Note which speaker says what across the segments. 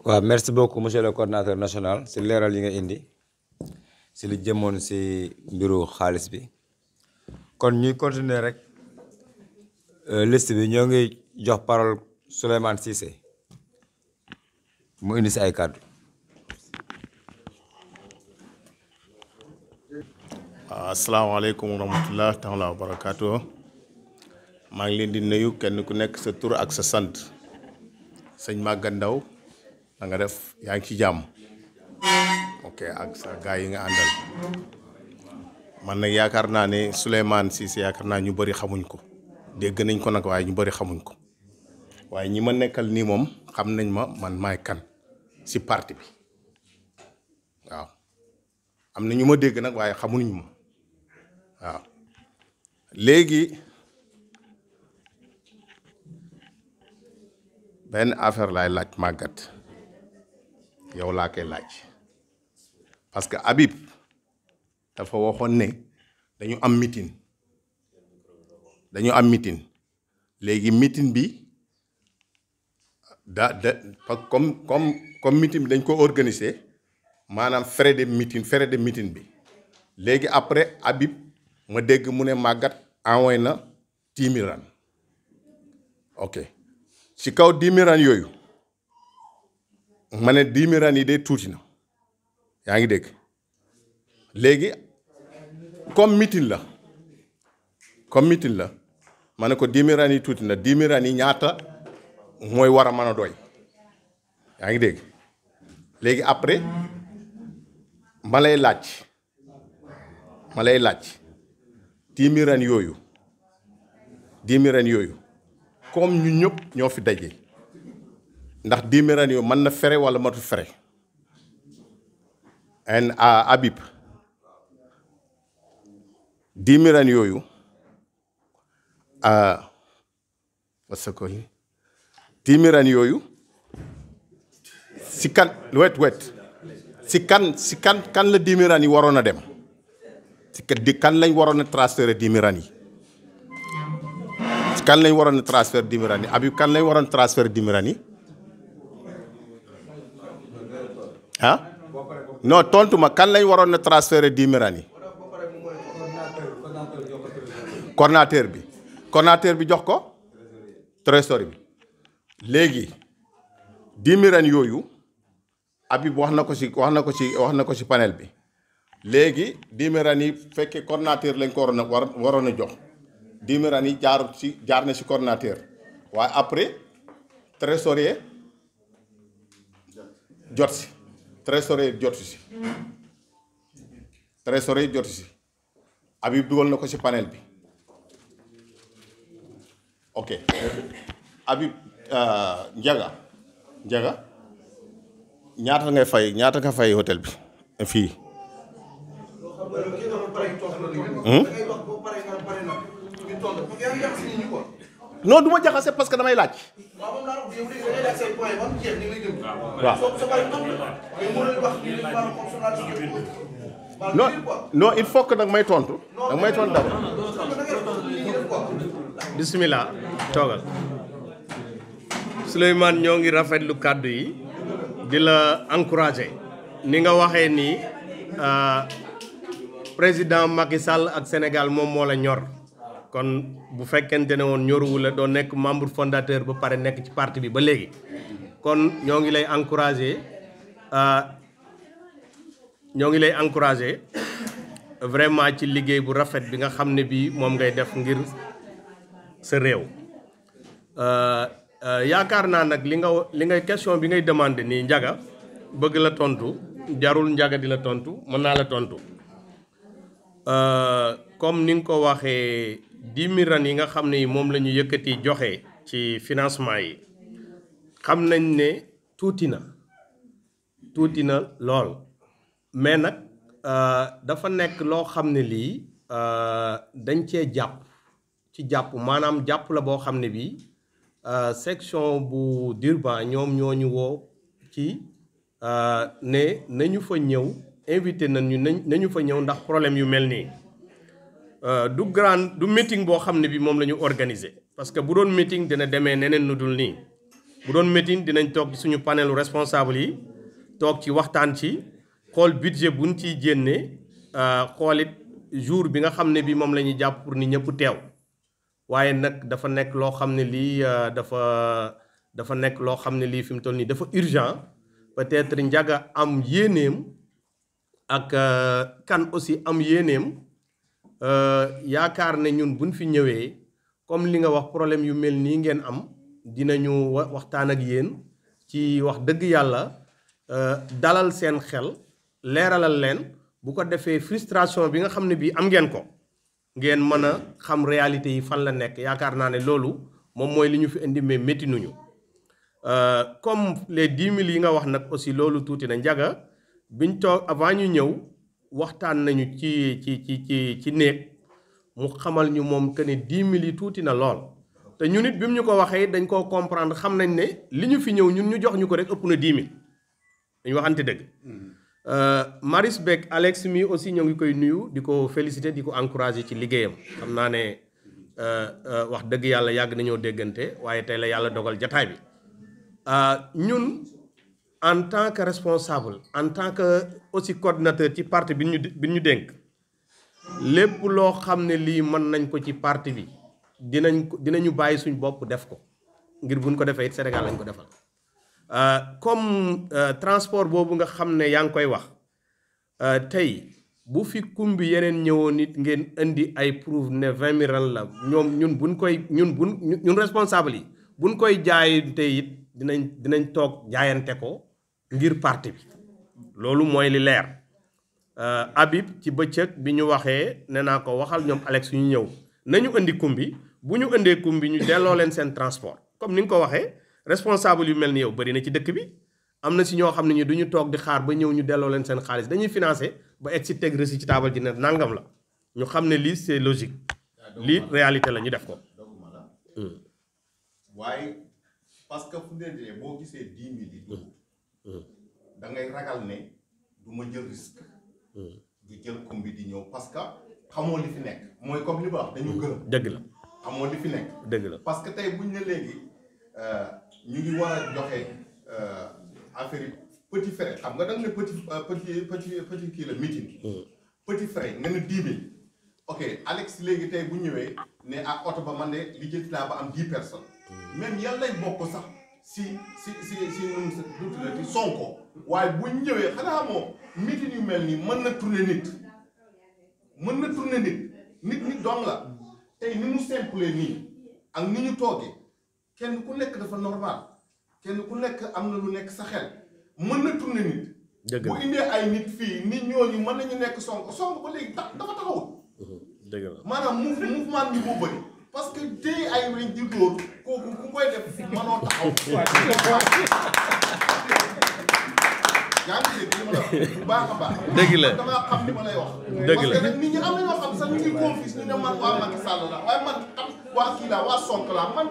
Speaker 1: waaw merci beaucoup monsieur le coordinateur national si leeral yi nga indi si li jëmoon si mbiru xaalis bi kon ñuy continuer rek liste bi ñoo ngi jox parole Souleymane Cissé mu indi si ay kàddu.
Speaker 2: asalaamaaleykum wa rahmatulah taala wa barakaatu maa ngi leen di nuyu kenn ku nekk sa tur ak sa sant sëñ Maguette Ndao da nga def yaa ngi ci jàmm ok ak sa gars yi nga àndal man nag yaakaar naa ne Souleymane Cissé yaakaar naa ñu bëri xamuñ ko dégg nañ ko nag waaye ñu bëri xamuñ ko waaye ñi ma nekkal nii moom xam nañ ma man maay kan si parti bi waaw am na ñu ma dégg nag waaye xamuñ ma waaw léegi benn affaire laay laaj Maguette yow laa koy laaj parce que Habib dafa waxoon ne dañu am meeting léegi meeting bi comme meeting bi dañ ko organiser maanaam frais de meeting bi léegi après Habib ma dégg mu ne Maguette envoyé na 10 000 rand ok ci kaw 10 000 rand yooyu ma ne 10 000 rand yi de tuuti na yaa ngi dégg léegi comme meeting la ma ne ko 10 000 rand yi tuuti na 10 000 rand yi ñaata mooy war a mën a doy yaa ngi dégg léegi après ma lay laaj 10 000 rand yooyu comme ñu ñëpp ñoo fi daje ndax 10 000 rand yooyu mën na fere wala matu fere en Habib 10 000 rand yooyu parce que 10 000 rand yooyu si kan si kan la 10 000 rand yi waroon a dem kan lañ waroon a transférer 10 000 rand yi si kan lañ waroon a transférer 10 000 rand yi Habib kan lañ waroon a transférer 10 000 rand yi ah non tontu ma kan lañ waroon a transférer 10 000 rand yi coordinateur bi jox ko trésorier bi léegi 10 000 rand yooyu Habib wax na ko ci panel bi léegi 10 000 rand yi fekkee coordinateur lañ ko waroon a jox 10 000 rand yi jaar na ci coordinateur waaye après trésorier jot si Habib dugal na ko ci panel bi ok Habib Ndiaga ñaata nga fay hôtel bi fii non du ma jaxase parce que damay laaj non il faut que danga may tontu d'abord
Speaker 3: bismillah toogal Souleymane ñoo ngi rafetlu kàddu yi di la encourager ni nga waxee ni président Macky Sall ak Sénégal moom moo la ñor kon bu fekkente ne woon ñoruwu la doo nekk membre fondateur ba pare nekk ci parti bi ba léegi kon ñoo ngi lay encourager vraiment ci liggéey bu rafet bi nga xam ne bii moom ngay def ngir sa réew yaakaar naa nag li nga question bi ngay demandé nii Ndiaga bëgg la tontu jarul Ndiaga di la tontu mën naa la tontu comme ni nga ko waxee 10 000 rand yi nga xam ne moom la ñu yëkkati joxe ci financement yi xam nañ ne tuuti na lool mais nag dafa nekk loo xam ne lii dañ cee jàpp maanaam jàpp la boo xam ne bii section bu Durban ñoom ñoo ñu woo ci ne nañu fa ñëw invité nañu fa ñëw ndax problème yu mel nii du meeting boo xam ne bi moom la ñu organiser parce que bu doon meeting dina demee neneen nu dul nii bu doon meeting dinañ toog ci suñu panelu responsable yi toog ci waxtaan ci xool budget buñ ciy génnee xoolit jour bi nga xam ne bi moom la ñuy jàpp pour ni ñëpp teew waaye nag dafa nekk loo xam ne lii dafa nekk loo xam ne lii fi mu toll nii dafa urgent peut-être Ndiaga am yéeneem ak kan aussi am yéeneem yaakaar ne ñun buñ fi ñëwee comme li nga wax problème yu mel nii ngeen am dinañu waxtaan ak yéen ci wax dëgg yàlla dalal seen xel leeralal leen bu ko defee frustration bi nga xam ne bii am ngeen ko ngeen mën a xam réalité yi fan la nekk yaakaar naa ne loolu moom mooy li ñu fi indi mais métti nuñu comme les 10 000 yi nga wax nag aussi loolu tuuti na Ndiaga biñ toog avant ñu ñëw waxtaan nañu ci néeg mu xamal ñu moom que ne 10 000 yi tuuti na lool te ñun it bi mu ñu ko waxee dañ koo comprendre xam nañ ne li ñu fi ñëw ñun ñu jox ñu ko rek ëpp na 10 000 dañu waxante dëgg. Maris Beck Alex mi aussi ñoo ngi koy nuyu di ko féliciter di ko encourager ci liggéeyam xam naa ne wax dëgg yàlla yàgg nañoo déggante waaye tey la yàlla dogal jataay bi ñun en tant que responsable en tant que aussi coordinateur ci parti bi ñu dénk lépp loo xam ne lii mën nañ ko ci parti bi dinañu bàyyi suñ bopp def ko ngir buñ ko defee it Sénégal lañ ko defal comme transport boobu nga xam ne yaa ngi koy wax tey bu fi kumbi yeneen ñëwoon nit ngeen indi ay preuve ne 20 000 ran la ñun responsable yi buñ koy jaayante it dinañ toog jaayante ko ngir parti bi loolu mooy li leer Habib ci bëccëg bi ñu waxee nee naa ko waxal ñoom Alex ñu ñëw nañu indi kumbi bu ñu indee kumbi ñu delloo leen seen transport comme ni nga ko waxee responsable yu mel ni yow bëri na ci dëkk bi am na si ñoo xam ne ñu duñu toog di xaar ba ñëw ñu delloo leen seen xaalis dañuy financé ba egg si teg reçu ci taabal ji ne nangam la ñu xam ne lii c'est logique lii réalité la ñu def ko.
Speaker 2: waaye parce que fu dee boo gisee 10 000 yi dugg da ngay ragal ne du ma jël risque. du jël kumbi di ñëw parce que xamoo li fi nekk mooy comme li ma wax dañu gërëm.
Speaker 3: dëgg la
Speaker 2: xamoo li fi nekk.
Speaker 3: dëgg la
Speaker 2: parce que tey buñ ne léegi ñu ngi war a joxe affaire yi petit frais xam nga da nga ne petit kii la meeting. petit frais nga ne 10 000. ok Alex léegi tey bu ñëwee ne ak oto ba man de li jël naa ba am 10 personnes. même yàlla lañ bokk sax si ñun duuti Sonko waaye bu ñu ñëwee xanaa moo meeting yu mel nii mën na tourner nit nit dong la tey ni mu simple nii ak ni ñu toogee kenn ku nekk dafa normal kenn ku nekk am na lu nekk sa xel mën na tourner nit.
Speaker 3: dëgg la
Speaker 2: bu indee ay nit fii nit ñooñu mën nañu nekk Sonko ba léegi dafa taxawul.
Speaker 3: dëgg la maanaam
Speaker 2: mouvement bi bu bëri parce que tey ay weñ di dóor kooku ku koy def mënoo taxaw. yaa ngi dégg li ma la wax bu baax a baax.
Speaker 3: dëgg la
Speaker 2: damaa xam li ma lay wax.
Speaker 3: dëgg la
Speaker 2: parce que nag nit ñi am na ñoo xam sax ñu ngi confus ñu ne man waa Macky Sall la waaye man xam waa kii la waa Sonko la man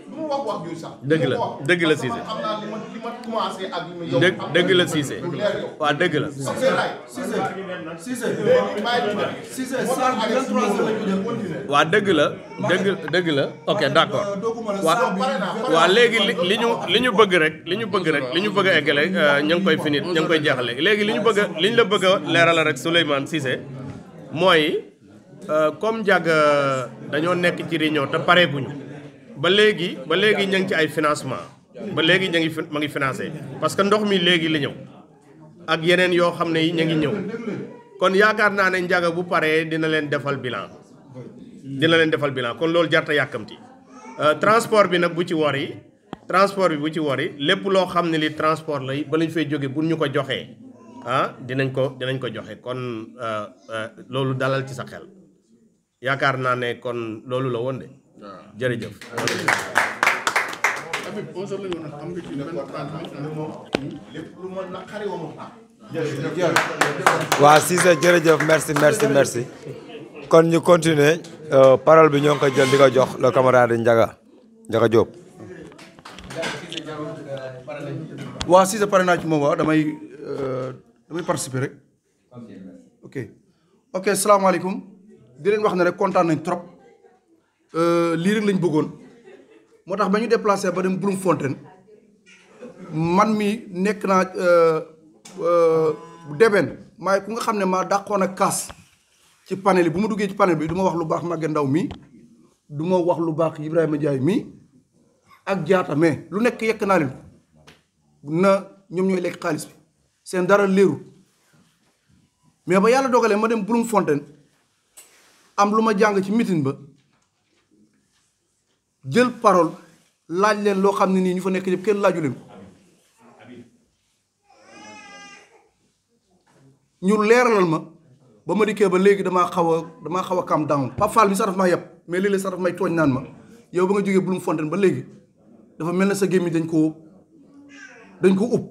Speaker 2: du ma wax jooju sax.
Speaker 3: dëgg la dëgg la Cissé
Speaker 2: xam naa li ma commencé ak li ma yow.
Speaker 3: dëgg la Cissé waaw dëgg la. waa dëgg la dëgg la ok d'accord waa léegi li ñu bëgg rek li ñu bëgg a eggale ñu ngi koy finir ñu ngi koy jeexale léegi li ñu la bëgg a leerala rek Souleymane Cissé mooy comme Ndiaga dañoo nekk ci réunion te pareeguñu ba léegi ñu ngi ci ay financement ba léegi ma ngi financé parce que ndox mi léegi la ñëw ak yeneen yoo xam ne yi ñu ngi ñëw kon yaakaar naa ne Ndiaga bu paree dina leen defal bilan kon loolu jarta yàkkamti transport bi nag bu ci wori lépp loo xam ne li transport la ba lañ fay jóge bu ñu ko joxee dinañ ko joxe kon loolu dalal ci sa xel yaakaar naa ne kon loolu la woon de jërëjëf.
Speaker 1: waa Cissé jërëjëf merci kon ñu continuer parole bi ñoo ngi koy jël di ko jox le camarade Ndiaga Diop.
Speaker 4: waa Cissé pare naa ci moom waaw damay participer rek ok salaamaaleykum di leen wax ne rek kontaan nañ trop lii rek lañ bëggoon moo tax ba ñu déplacé ba dem Bloemfontein man mi nekk naa deben maay ku nga xam ne maa dàqoon a kaas ci panel yi bu ma duggee ci panel bi du ma wax lu baax Maguette Ndao mi du ma wax lu baax Ibrahima Ndiaye mi ak Diatta mais lu nekk yekk naa leen na ñoom ñooy lekk xaalis bi seen dara léeru mais ba yàlla dogalee ma dem Bloemfontein am lu ma jàng ci meeting ba jël parole laaj leen loo xam ne nii ñu fa nekk yëpp kenn laaju leen ko ñu leeralal ma ba ma dikkee ba léegi damaa xaw a calm down Pape Fall mi sax daf maa yeb mais léeg-léeg sax daf may tooñ naan ma yow ba nga jógee Bloemfontein ba léegi dafa mel na sa gémmiñ dañ ko ub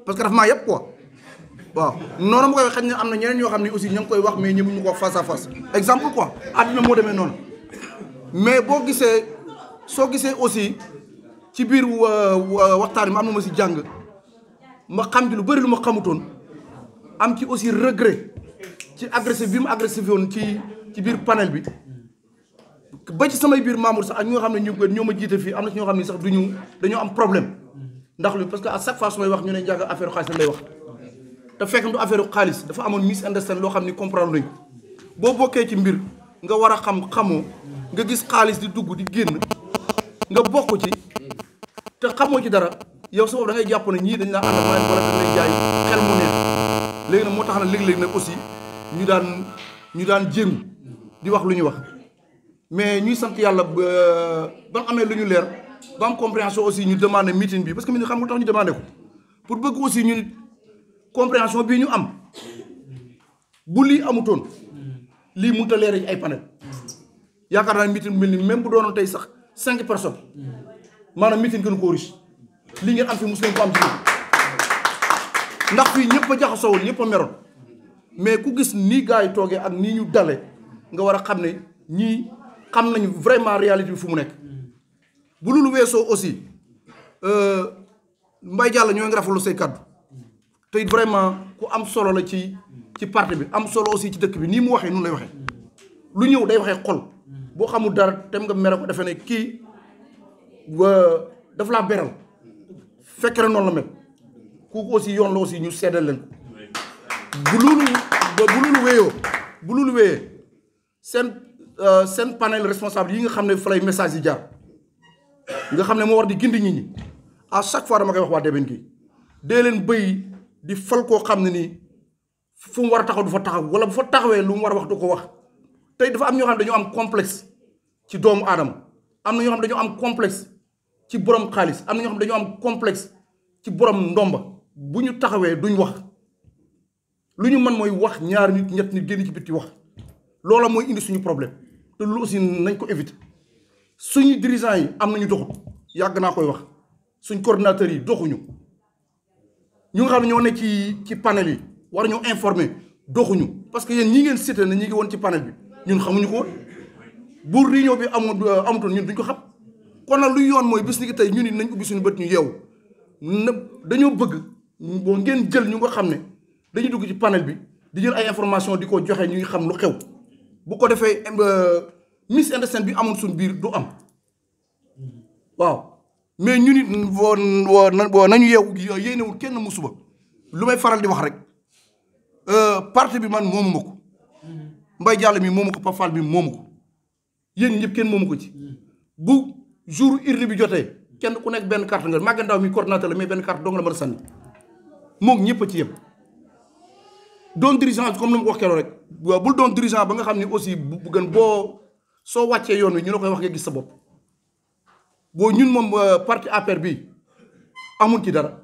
Speaker 4: parce que daf maa yeb quoi waaw noonu ma koy wax xëy na am na ñeneen ñoo xam ne aussi ña ngi koy wax mais ñëmuñu ko wax face à face exemple quoi àddina moo demee noonu mais soo gisee aussi ci biir waxtaan bi am na ma si jàng ma xam ci lu bëri lu ma xamutoon am ci aussi regret ci agressif bi mu agressif woon ci biir panel bi ba ci samay biir membre sax ak ñi nga xam ne ñoo ma jiite fii am na ci ñoo xam ne sax dañoo am problème ndax lu parce que à chaque fois su may wax ñu ne jàng affaire xaalis lay wax te fekk du affaire xaalis dafa amoon misunderstand loo xam ni comprendre nañ boo bokkee ci mbir nga war a xamoo nga gis xaalis di dugg di génn nga bokk ci te xamoo ci dara yow sa bopp da ngay jàpp ne ñii dañ laa ànd ak wala dañ lay jaay xel mu neex léegi nag moo tax na léegi-léegi nag aussi ñu daan jéngu di wax lu ñu wax mais ñuy sant yàlla ba amee lu ñu leer ba am compréhension aussi ñu demandé meeting bi parce que meeting xam nga tax ñu demandé ko pour bëgg aussi ñu compréhension bii ñu am bu lii amutoon lii mënut a leer ci ay panel yaakaar naa meeting bu mel ni même bu doonoon tey sax 5 personnes maanaam meeting gën koo riche li ngeen am fi mos leen ko am ci ndax fii ñëpp a jaxasoo woon ñëpp a meroon mais ku gis nii gars yi toogee ak nii ñu dale nga war a xam ne ñii xam nañu vraiment réalité bi fu mu nekk bu loolu weesoo aussi Mbaye Diallo ñoo ngi rafetlu say kaddu te it vraiment ku am solo la ci parti bi am solo aussi ci dëkk bi nii mu waxee noonu lay waxee lu ñëw day waxee xol boo xamul dara tem nga mere ko defe ne kii daf laa beral fekk na noonu la mel kooku aussi yoon la aussi ñu seddal leen ko bu loolu wéyee seen panel responsable yi nga xam ne fa lay message yi jaar nga xam ne moo war di gindi nit ñi à chaque fois dama koy wax waa Deben gi dee leen bëy di fal koo xam ne nii fu mu war a taxaw du fa taxaw wala bu fa taxawee lu mu war a wax du ko wax tey dafa am ñoo xam ne dañoo am complexe ci doomu aadama am na ñoo xam ne dañoo am complexe ci borom xaalis am na ñoo xam ne dañoo am complexe ci borom ndomba bu ñu taxawee duñ wax lu ñu mën mooy wax ñaar nit ñett nit génn ci bitti wax loola mooy indi suñu problème te loolu aussi nañ ko éviter suñu dirigeants yi am nañu doxut yàgg naa koy wax suñ coordinateurs yi doxuñu ñu nga xam ne ñoo ne ci panel yi war ñoo informer doxuñu parce que yéen ñi ngeen cité ne ñi ngi woon ci panel bi ñun xamuñu ko woon bu réunion bi amutoon ñun duñ ko xam kon nag luy yoon mooy bis ni ki tey ñun it nañ ubbi suñu bët ñu yeewu na dañoo bëgg boo ngeen jël ñu nga xam ne dañuy dugg ci panel bi di jël ay information di ko joxe ñuy xam lu xew bu ko defee misunderstanding bi amoon suñu biir du am waaw mais ñu nit boo nañu yeewu yéenewul kenn mu suba lu may faral di wax rek parti bi man moomu ma ko Mbaye Diallo mi moomu ko Pape Fall mi moomu ko yéen ñëpp kenn moomu ko ci bu jour urne bi jotee kenn ku nekk benn carte nga Maguette Ndao mi coordinateur la mais benn carte dong la mën a sànni moom ñëpp a ci yem doon dirigeant comme ni ma ko wax keroog rek bul doon dirigeant ba nga xam ne aussi bu gën soo wàccee yoon wi ñu la koy wax nga gis sa bopp boo ñun moom parti APR bi amul ci dara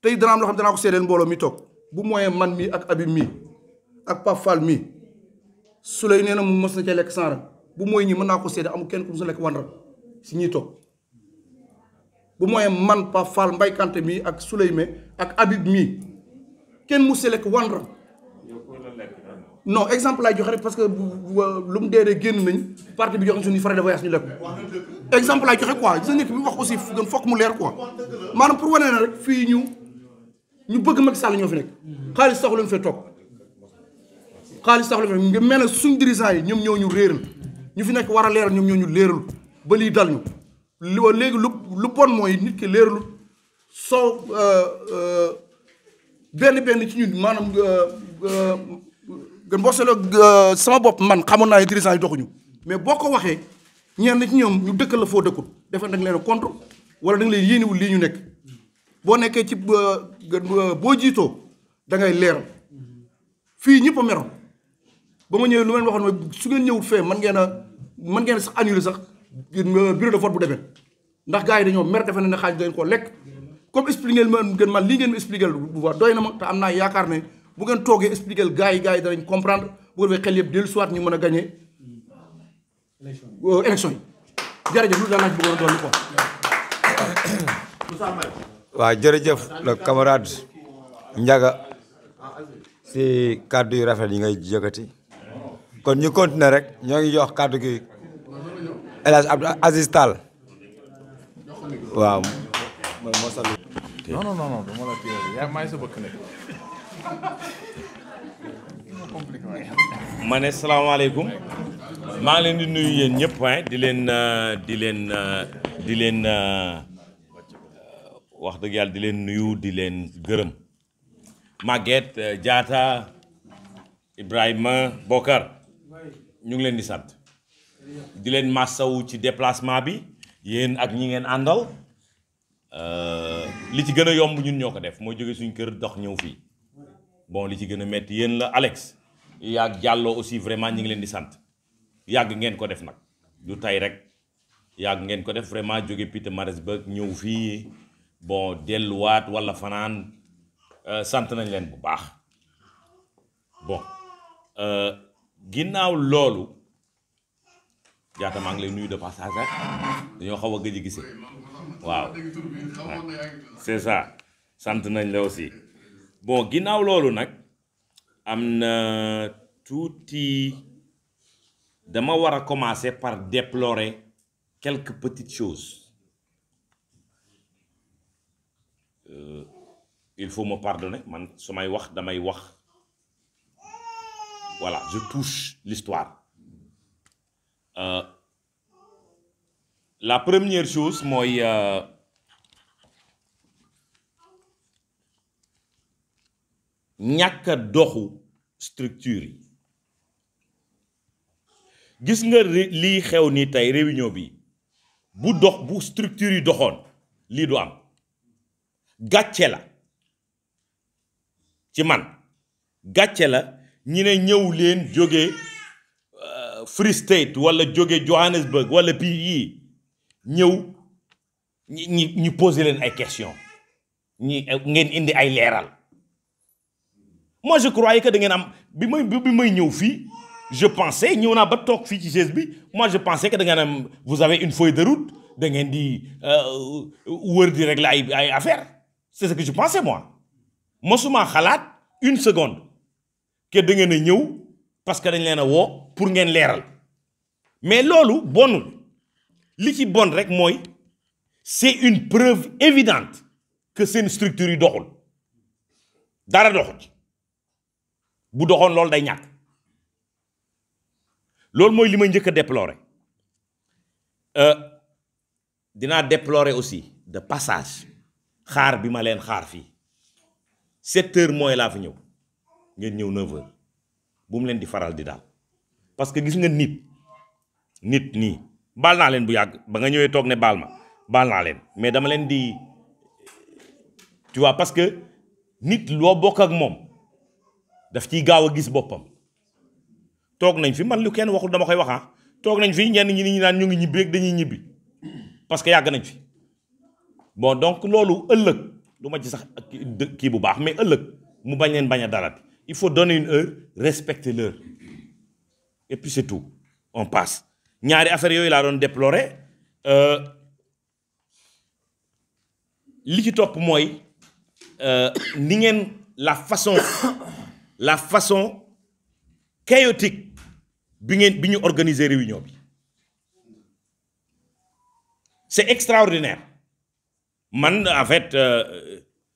Speaker 4: tey dana am loo xam danaa ko seedeel mbooloo mi toog bu mooyee man mi ak Habib mi ak Pape Fall mi Souley nee na mu mos na cee lekk sanra bu mooy ñi mën naa ko seede amul kenn ku mos na lekk wanram si ñuy toog bu mooyee man Pape Fall Mbaye Kanté mi ak Souley me ak Habib mi kenn mos a lekk wanram non exemple laay joxe rek parce que lu mu dee génn nañ parti bi joxe suñu frais de voyage ñu lekk exemple laay joxe quoi gis nga nit bi wax aussi gën fokk mu leer quoi maanaam pour wane na rek fii ñu bëgg Macky Sall ñoo fi nekk xaalis taxu leen fee toog xaalis taxu leen fee nga mel ne suñ dirigeants yi ñoom ñoo ñu réeral ñu fi nekk war a leeral ñoom ñoo ñu leeralu ba lii dal ñu léegi lu bon mooy nit ki leeralu soo benn ci ñun maanaam gën boo seetloo sama bopp man xamoon naa ne dirigeant yi doxuñu mais boo ko waxee ñenn ci ñoom ñu dëkkal la foo dëkkul defe da nga leen a contre wala da nga leen yéenewul lii ñu nekk boo nekkee ci boo jiitoo da ngay leeral fii ñëpp a meroon ba ma ñëwee lu leen waxoon mooy su ngeen ñëwul fee mën ngeen sax annuler sax bureau de vote bu demee ndax gars yi dañoo mer defe na ne xaaj dañ koo lekk comme expliqué ngeen man lii ngeen expliqué bu baax doy na ma te am naa yaakaar ne bu ngeen toogee expliqué gars yi danañ comprendre bu ko defee xel yëpp dellu soit ñu mën a gagné élection yi jërëjëf lu daan naa ci bëggoon a dolli quoi.
Speaker 1: waaw jërëjëf le camarade Ndiaga si kàddu yu rafet yi ngay yëkkati kon ñu continuer rek ñoo ngi jox kàddu gi El Hadj Abdou Aziz Tall waaw.
Speaker 5: non dama la téye yaa may sa bëkk nekk.
Speaker 6: ma ne salaamaaleykum maa ngi leen di nuyu yéen ñëpp di leen wax dëgg yàlla di leen nuyu di leen gërëm Maguette Diatta Ibrahima Bokar ñu ngi leen di sant di leen massawu ci déplacement bi yéen ak ñi ngeen àndal li ci gën a yomb ñun ñoo ko def moo jóge suñ kër dox ñëw fii bon li ci gën a metti yéen la Alex yàgg Diallo aussi vraiment ñi ngi leen di sant yàgg ngeen ko def nag du tey rek yàgg ngeen ko def vraiment jóge Pietermaritzburg ñëw fii bon delluwaat walla fanaan sant nañ leen bu baax bon ginnaaw loolu Diatta maa ngi lay nuyu de passage rek dañoo xaw a gëj a gisee waaw c'est ça sant nañ la aussi bon ginnaaw loolu nag am na tuuti dama war a commencer par déplorer quelques petites choses il faut me pardonner man su may wax damay wax voilà je touche l'histoire la première chose mooy ñàkk a doxu structure yi gis nga lii xew ni tey réunion bi bu structure yi doxoon lii du am gàcce la ci man gàcce la ñi ne ñëw leen jóge Free State wala jóge Johannesburg wala PE ñëw ñi poser leen ay questions ngeen indi ay leeral. Moi je croyais que da ngeen am bi may ñëw fii je pensais ñëw naa ba toog fii ci chaise bi moi je pensais que da ngeen am vous avez une feuille de route da ngeen di wër di régler ay affaires c'est ce que je pensais moi mosuma xalaat une seconde que da ngeen a ñëw parce que dañ leen a woo pour ngeen leeral mais loolu bonul li ci bon rek mooy c'est une preuve évidente que seen structure yi doxul dara doxul bu doxoon loolu day ñàkk loolu mooy li may njëkk a déplorer dinaa déplorer aussi de passage xaar bi ma leen xaar fii 7 heures mooy laa fi ñëw ngeen ñëw 9 heures bu mu leen di faral di daal parce que gis nga nit nii baal naa leen bu yàgg ba nga ñëwee toog ne baal naa leen mais dama leen di tu vois parce que nit loo bokk ak moom daf ciy gaaw a gis boppam toog nañ fi man lu kenn waxul dama koy wax toog nañ fi ñenn ñi naan ñu ngi ñibbi rek dañuy ñibbi parce que yàgg nañ fi bon donc loolu ëllëg du ma ci sax kii bu baax mais ëllëg mu bañ leen bañ a dalati il faut donner une heure respecter l'heure et puis c'est tout on passe ñaari affaire yooyu laa doon déplorer li ci topp mooy ni ngeen la façon chaotique bi ñu organiser réunion bi c'est extraordinaire man en fait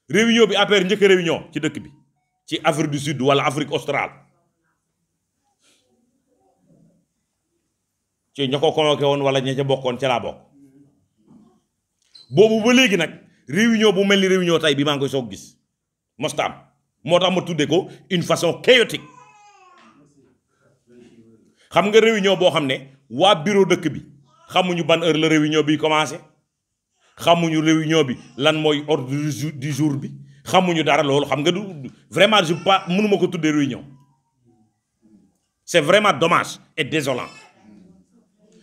Speaker 6: réunion bi APR njëkk réunion ci dëkk bi ci Afrique du Sud wala Afrique australe ci ña ko convoqué woon wala ña ca bokkoon ca laa bokk boobu ba léegi nag réunion bu mel ni réunion tey bi maa ngi koy soog gis mosta am moo tax ma tuddee ko une façon chaotique xam nga réunion boo xam ne waa bureau dëkk bi xamuñu ban heure la réunion bi commencé xamuñu réunion bi lan mooy ordre du jour bi xamuñu dara loolu xam nga du vraiment je pas mënuma ko tuddee réunion c'est vraiment dommage et désolant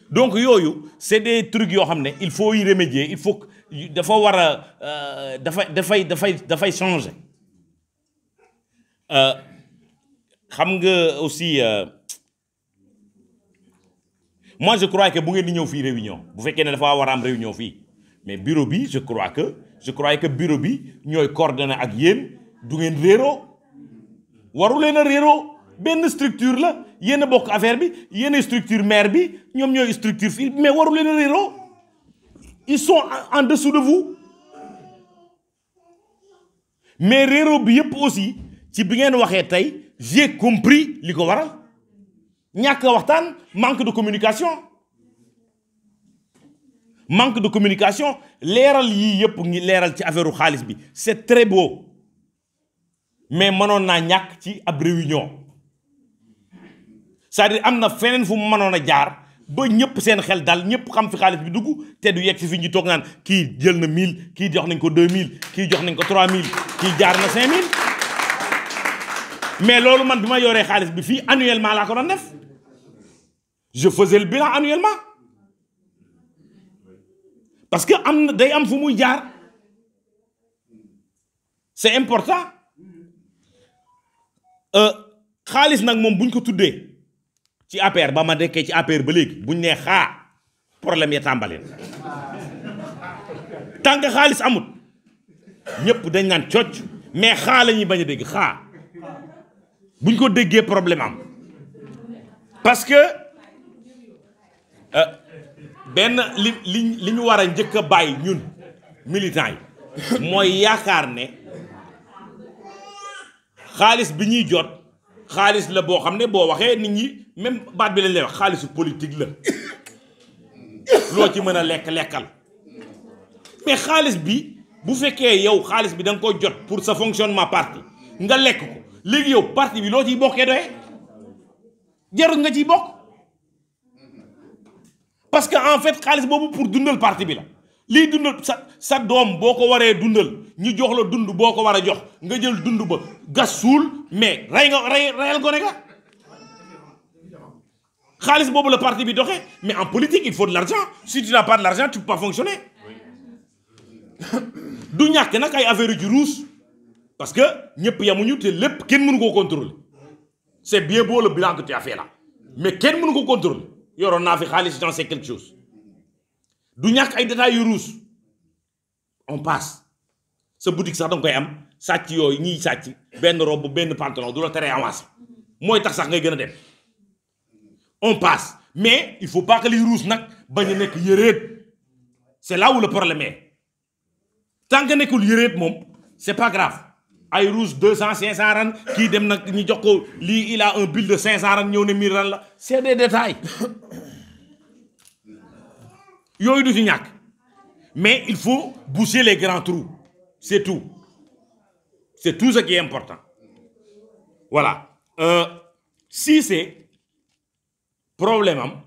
Speaker 6: donc yooyu c'est des trucs yoo xam ne il faut y remédier il faut dafa war a dafay changer xam nga aussi moi je crois que bu ngeen di ñëw fii réunion bu fekkee ne dafa war a am réunion fii mais bureau bi je crois que bureau bi ñooy coordonné ak yéen du ngeen réeroo waru leen a réeroo benn structure la yéen a bokk affaire bi yéen a structure maire bi ñoom ñooy structure fii mais waru leen a réeroo ils sont en dessous de vous mais réeroo bi yëpp aussi ci bi ngeen waxee tey j'ai compris li ko waral ñàkk waxtaan manque de communication leeral yii yëpp ngi leeral ci affaire u xaalis bi c'est très beau mais mënoon naa ñàkk ci ab réunion c'est-à-dire am na feneen fu mu mënoon a jaar ba ñëpp seen xel dal ñëpp xam fi xaalis bi dugg te du yegg si fi ñu toog naan kii jël na 1000 kii jox nañ ko 2000 kii jox nañ ko 3000 kii jaar na 5000 mais loolu man bi ma yoree xaalis bi fii annuellement laa ko doon def je faisais le bilan annuellement parce que am na day am fu muy jaar c'est important xaalis nag moom buñ ko tuddee ci APR ba ma dekkee ci APR ba léegi buñ nee xaa problème ya tàmbaleen tant que xaalis amut ñëpp dañ naan cocc mais xaa la ñuy bañ a dégg xaa buñ ko déggee problème am parce que benn li ñu war a njëkk a bàyyi ñun militants yi mooy yaakaar ne xaalis bi ñuy jot xaalis la boo xam ne boo waxee nit ñi même baat bi lañ lay wax xaalisu politique la loo ci mën a lekkal mais xaalis bi bu fekkee yow xaalis bi da nga ko jot pour sa fonctionnement parti nga lekk ko léegi yow parti bi loo ciy bokkee doyee jarul nga ciy bokk parce que en fait xaalis boobu pour dundal parti bi la lii dundal sa doom boo ko waree dundal ñu jox la dund boo ko war a jox nga jël dund ba gas suul mais reyal gone ga xaalis boobu la parti bi doxee mais en politique il faut de l'argent si tu n'as pas de l'argent tu peux pas fonctionner du ñàkk nag ay affaire yu ci ruus parce que ñëpp yamuñu te lépp kenn mënu koo contrôler c'est bien beau le bilan que tu as fait là mais kenn mënu ko contrôler yoroon naa fi xaalis j'en sais quelque chose du ñàkk ay détails yu ruus on passe sa boutique sax danga koy am sàcc yooyu ñiy sàcc benn robe benn pantalon du la teree avancé mooy tax sax ngay gën a dem on passe mais il faut pas que liy ruus nag bañ a nekk yëreet c'est là où le problème est tant que nekkul yëreet moom c'est pas grave ay rouge 200 500 ran kii dem nag ñu jox ko lii il a un bill de 500 ran ñëw ne 1000 ran la c'est des détails yooyu du ci ñàkk mais il faut boucher les grands trous c'est tout ce qui est important voilà si c'est problème am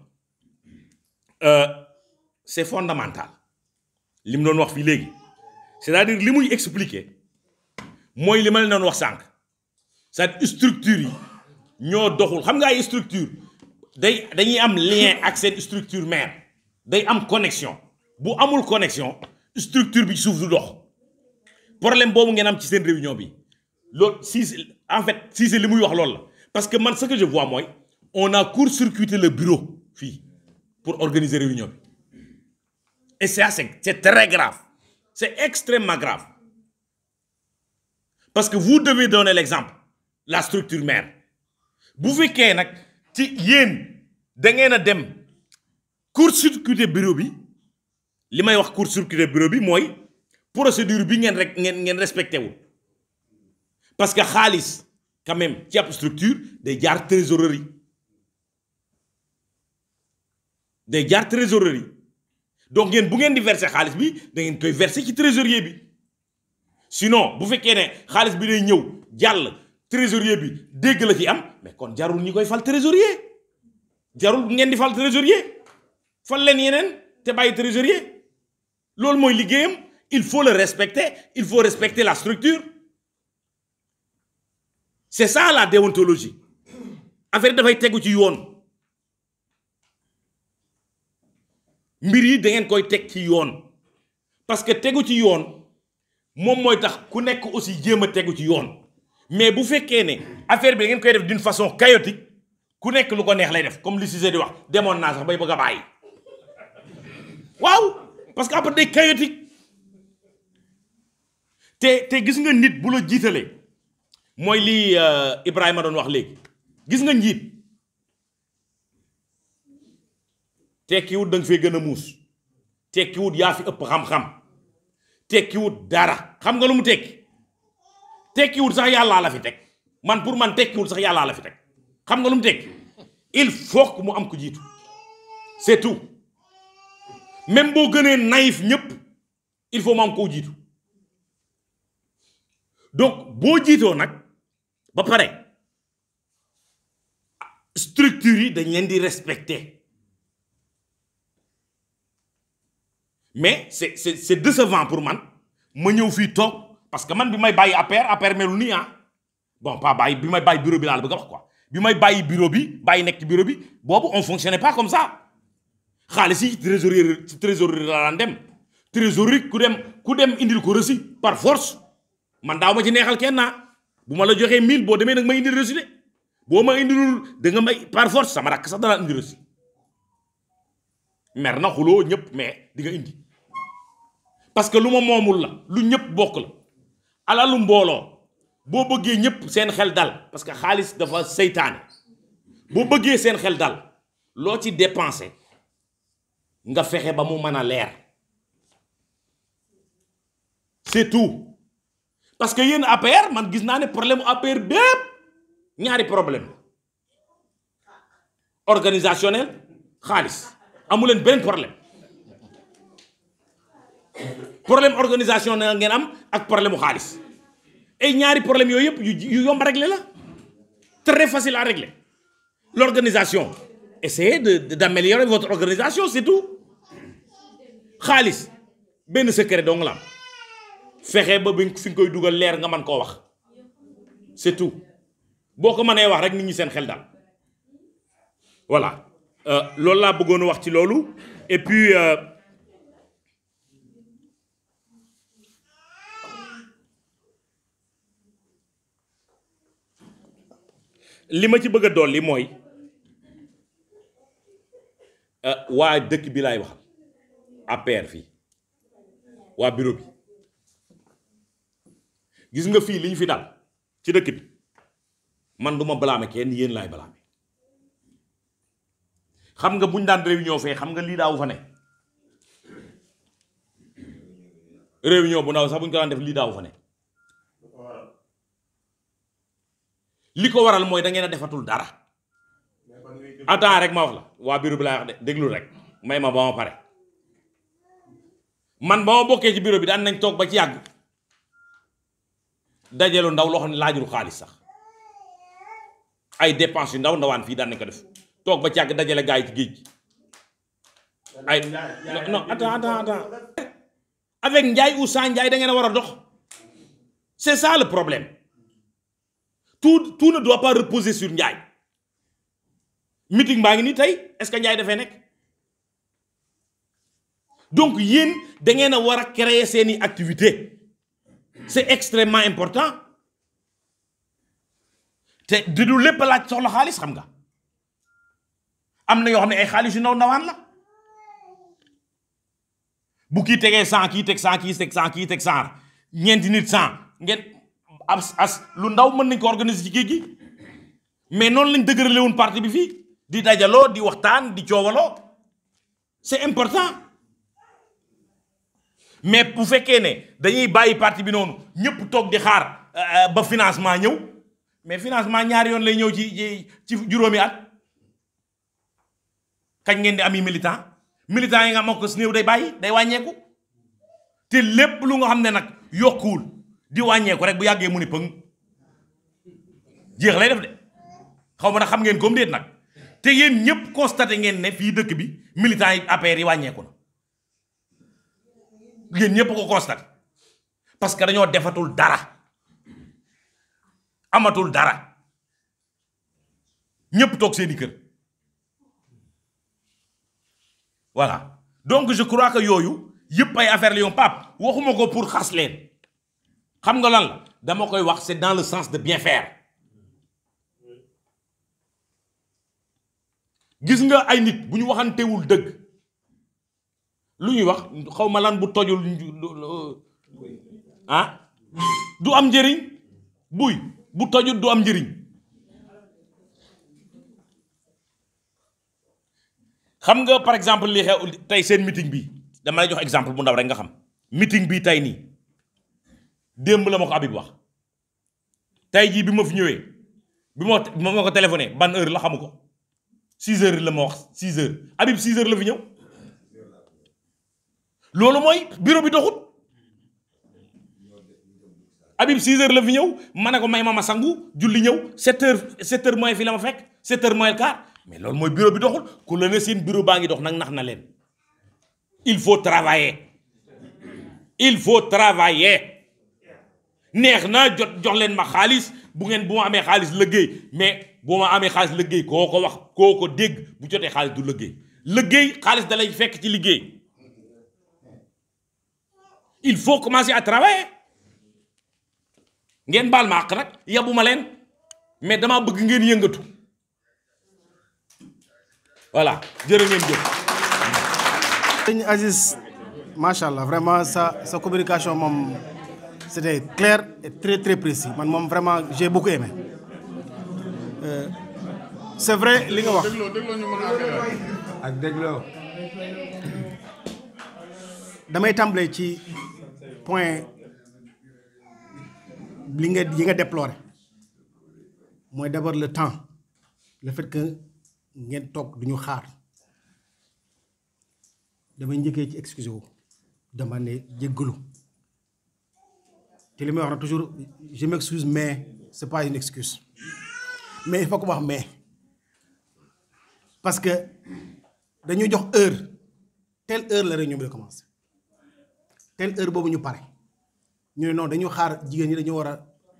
Speaker 6: c'est fondamental li mu doon wax fii léegi c'est-à-dire li muy expliquer mooy li ma leen doon wax sànq c'est structure yi ñoo doxul xam nga ay structure dañuy am lien ak seen structure mère day am connexion bu amul connexion structure bi ci suuf du dox problème boobu ngeen am ci seen réunion bi loolu en fait si c'est li muy wax loolu la parce que man ce que je vois mooy on a court-circuité le bureau fii pour organiser réunion bi et c'est très grave c'est extrêmement grave parce que vous devez donner l'exemple la structure mère bu fekkee nag ci yéen da ngeen a dem court-circuiter bureau bi li may wax court-circuiter bureau bi mooy procédure bi ngeen respecté wul parce que xaalis quand même ci ab structure day jaar trésorerie donc ngeen bu ngeen di verser xaalis bi da ngeen koy verser ci trésorier bi sinon bu fekkee ne xaalis bi day ñëw jàll trésorier bi dégg la ci am mais kon jarul ñi koy fal trésorier jarul ngeen di fal trésorier fal leen yeneen te bàyyi trésorier loolu mooy liggéeyam il faut le respecter il faut respecter la structure c'est ça la déontologie affaire dafay tegu ci yoon mbir yi da ngeen koy teg ci yoon parce que tegu ci yoon moom mooy tax ku nekk aussi jéem a tegu ci yoon mais bu fekkee ne affaire bi da ngeen koy def d'une façon chaotique ku nekk lu ko neex lay def comme li Cissé di wax demoon naa sax bay bëgg a bàyyi waaw parce que après day chaotique te gis nga nit bu la jiitalee mooy li Ibrahima doon wax léegi gis nga njiit tekkiwut da nga fee gën a muus tekkiwut yaa fi ëpp xam-xam tekkiwut dara xam nga lu mu tekkiwut sax yàllaa la fi teg man pour man tekkiwut sax yàllaa la fi teg xam nga lu mu tekki il faut que mu am ko jiitu c'est tout même boo gënee naïf ñëpp il faut mu am koo jiitu donc boo jiitoo nag ba pare structure yi dañ leen di respecter mais c'est décevant pour man ma ñëw fii toog parce que man bi may bàyyi APR melu nii ah bon pas bàyyi bi may bàyyi bureau bi laa la bëgg a wax quoi bi may bàyyi bureau bi bàyyi nekk ci bureau bi boobu on fonctionnait pas comme ça xaalis yi ci trésorier la daan dem trésorier ku dem indil ko reçu par force man daaw ma ci neexal kenn naa bu ma la joxee 1000 boo demee nag ma indil reçu de boo ma indilul da nga may par force sama rakk sax danaa indi reçu mer na xuloo ñëpp mais di nga indi parce que lu ma moomul la lu ñëpp bokk la alalu mbooloo boo bëggee ñëpp seen xel dal parce que xaalis dafa seytaane boo bëggee seen xel dal loo ci dépensé nga fexe ba mu mën a leer c'est tout parce que yéen APR man gis naa ne problème mu APR bépp ñaari problème organisationnel xaalis amuleen benn problème organisationnel ngeen am ak problème mu xaalis et ñaari problème yooyu yëpp yu yomb a régler la très facile à régler l'organisation essayez d'améliorer votre organisation c'est tout xaalis benn secret dong la am fexe ba bi fi nga koy dugal leer nga mën koo wax c'est tout boo ko mënee wax rek nit ñi seen xel daal voilà loolu laa bëggoon wax ci loolu et puis li ma ci bëgg a dolli mooy waa dëkk bi laay waxal APR fii waa bureau bi gis nga fii li ñu fi dal ci dëkk bi man du ma blâmer kenn yéen laay blâmer xam nga buñ daan réunion fee xam nga lii daawu fa ne réunion bu ndaw sax buñ ko daan def lii daawu fa ne li ko waral mooy da ngeen a defatul dara attends rek ma wax la waa bureau bi laay wax de déglu rek may ma ba ma pare man ba ma bokkee ci bureau bi daan nañ toog ba ci yàgg dajelu ndaw loo xam ne laajul xaalis sax ay dépenses yu ndawaan fii daan nañ ko def toog ba ci yàgg dajale gaa yi ci géej gi ay non attends avec Ndiaye ou sans Ndiaye da ngeen a war a dox c'est ça le problème tout ne doit pas reposer sur Ndiaye meeting baa ngi nii tey est-ce que Ndiaye dafay nekk donc yéen da ngeen a war a créer seeni activité c'est extrêmement important te di du lépp laaj soxla xaalis xam nga am na yoo xam ne ay xaalis yu ndawaan la bu kii tegee 100 kii teg 100 kii teg 100 kii teg 100 ñeenti nit 100 ngeen as lu ndaw mën nañ ko organiser ci géej gi mais noonu lañ dëgërale woon parti bi fii di dajaloo di waxtaan di coowaloo c'est important mais bu fekkee ne dañuy bàyyi parti bi noonu ñëpp toog di xaar ba financement ñëw mais financement ñaari yoon lay ñëw ci juróomi at kañ ngeen di ami militant yi nga am ko si néew day bàyyi day wàññeeku te lépp lu nga xam ne nag yokkuwul di wàññeeku rek bu yàggee mu ni pëng jeex lay def de xaw ma nag xam ngeen comme déet nag te yéen ñëpp constaté ngeen ne fii dëkk bi militants yi APR yi wàññeeku na yéen ñëpp ko constaté parce que dañoo defatul dara amatul dara ñëpp toog seeni kër voilà donc je crois que yooyu yëpp ay affaire la yoon Pape waxuma ko pour xas leen xam nga lan la dama koy wax c'est dans le sens de bien faire gis nga ay nit bu ñu waxantewul dëgg lu ñuy wax xaw ma lan bu tojul ah du am njëriñ buy bu tojul du am njëriñ xam nga par exemple li xew tey seen meeting bi dama lay jox exemple bu ndaw rek nga xam meeting bi tey nii démb la ma ko Habib wax tey jii bi ma fi ñëwee bi ma ko téléphoné ban heure la xamu ko 6 heures la ma wax 6 heures Habib 6 heures la fi ñëw loolu mooy bureau bi doxut Habib 6 heures la fi ñëw ma ne ko may ma sangu julli ñëw 7 heures mooy fi la ma fekk 7 heures mooy le quart mais loolu mooy bureau bi doxul ku la ne seen bureau baa ngi dox nag nax na leen il faut travailler neex na jox leen ma xaalis bu ma amee xaalis liggéey mais bu ma amee xaalis liggéey koo ko wax koo ko dégg bu jotee xaalis du liggéey xaalis da lay fekk ci liggéey il faut commencer à travailler ngeen baal ma àq nag yabuma leen mais dama bëgg ngeen yëngatu voilà jërë ngeen jëf.
Speaker 7: sëñ Aziz macha allah vraiment sa communication moom c'était clair et très très précis man moom vraiment j'ai beaucoup aimé c'est vrai li nga wax.
Speaker 1: ak dégloo.
Speaker 7: damay tàmbalee ci point yi nga déploré mooy d'abord le temps le fait que ngeen toog duñu xaar damay njëkkee ci excuse wu dama ne jéggalu te li may wax na toujours je m'excuse mais c'est pas une excuse mais il faut que wax mais parce que dañu jox heure telle heure la réunion bi commencé telle heure boobu ñu pare ñu ne non dañu xaar jigéen ñi dañu war a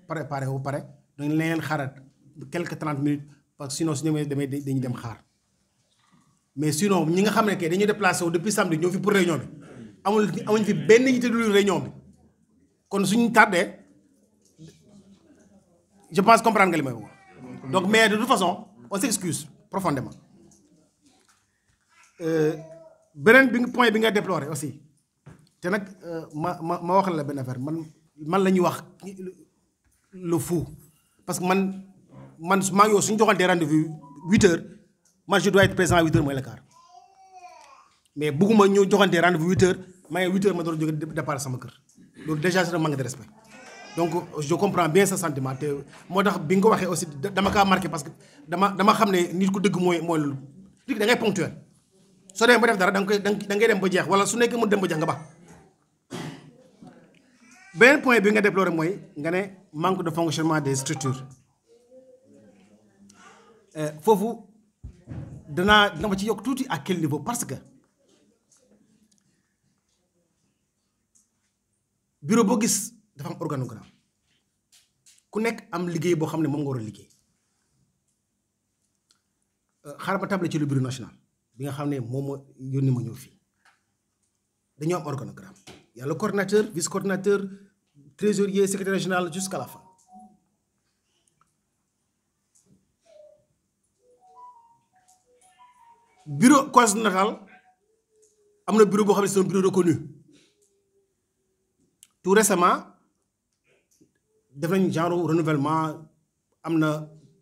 Speaker 7: préparer bu pare dañ leen xaarat quelques 30 minutes parce que sinon su ñëwee dañuy dem xaar mais sinon ñi nga xam ne que dañuy déplacé wu depuis samedi ñoo fi pour réunion bi amuñ fi benn yitte du réunion bi kon suñu tardé je pense comprendre nga li may wax donc mais de toute façon on s'excuse profondément beneen point bi nga déploré aussi te nag ma wax la benn affaire man la ñuy wax le fou parce que man maa ngi yow suñu joxantee rendez-vous 8 heures man je dois être présent à 8 heures mooy le quart mais bugguma ñu joxantee rendez-vous 8 heures maa ngi 8 heures ma doon jóge départ sama kër loolu déjà c'est un manque de respect donc je comprends bien ce sentiment te moo tax bi nga ko waxee aussi dama kaa marqué parce que dama xam ne nit ku dëgg mooy loolu nit da ngay ponctuel soo demee ba def dara da ngay dem ba jeex wala su nekkee mu dem ba jeex nga ba beneen point bi nga déploré mooy nga ne manque de fonctionnement des structures foofu dina ma ci yokk tuuti à quel niveau parce que bureau boo gis dafa am organogramme ku nekk am liggéey boo xam ne moom nga war a liggéey xaaral ma table ci le bureau national bi nga xam ne moom moo yónni ma ñëw fii dañoo am organogramme y a le coordinateur vice coordinateur trésorier secrétaire général jusqu'à la fin bureau continental am na bureau boo xam ne c'est un bureau reconnu tout récemment def nañ genre renouvellement am na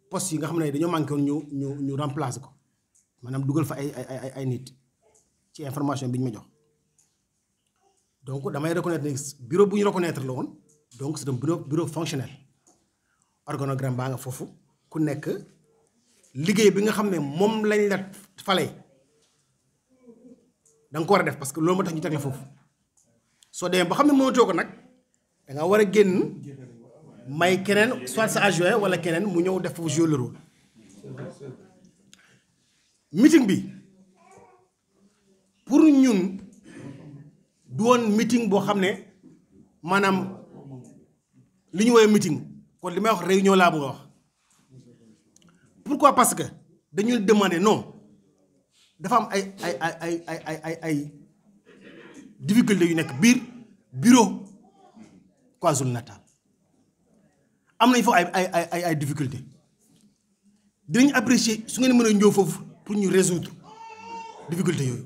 Speaker 7: poste yi nga xam ne dañoo manqué woon ñu remplacer ko maanaam dugal fa ay nit ci information bi ñu ma jox donc damay reconnaître ne bureau bu ñu reconnaître la woon donc c'est un bureau fonctionnel organogramme baa nga foofu ku nekk liggéey bi nga xam ne moom lañ la fale da nga ko war a def parce que loolu moo tax ñu teg la foofu soo demee ba xam ne mënatoo ko nag da nga war a génn may keneen soit sa adjoint wala keneen mu ñëw def foofu jouer le rôle. Meeting bi pour ñun du woon meeting boo xam ne maanaam li ñu woowee meeting kon li may wax réunion laa bëgg a wax. Pourquoi? Parce que dañuy demander non dafa am ay difficultés yu nekk biir bureau KwaZulu-Natal am nañ foofu ay difficultés dinañ apprécier su ngeen mën a ñëw foofu pour ñu résoudre difficultés yooyu.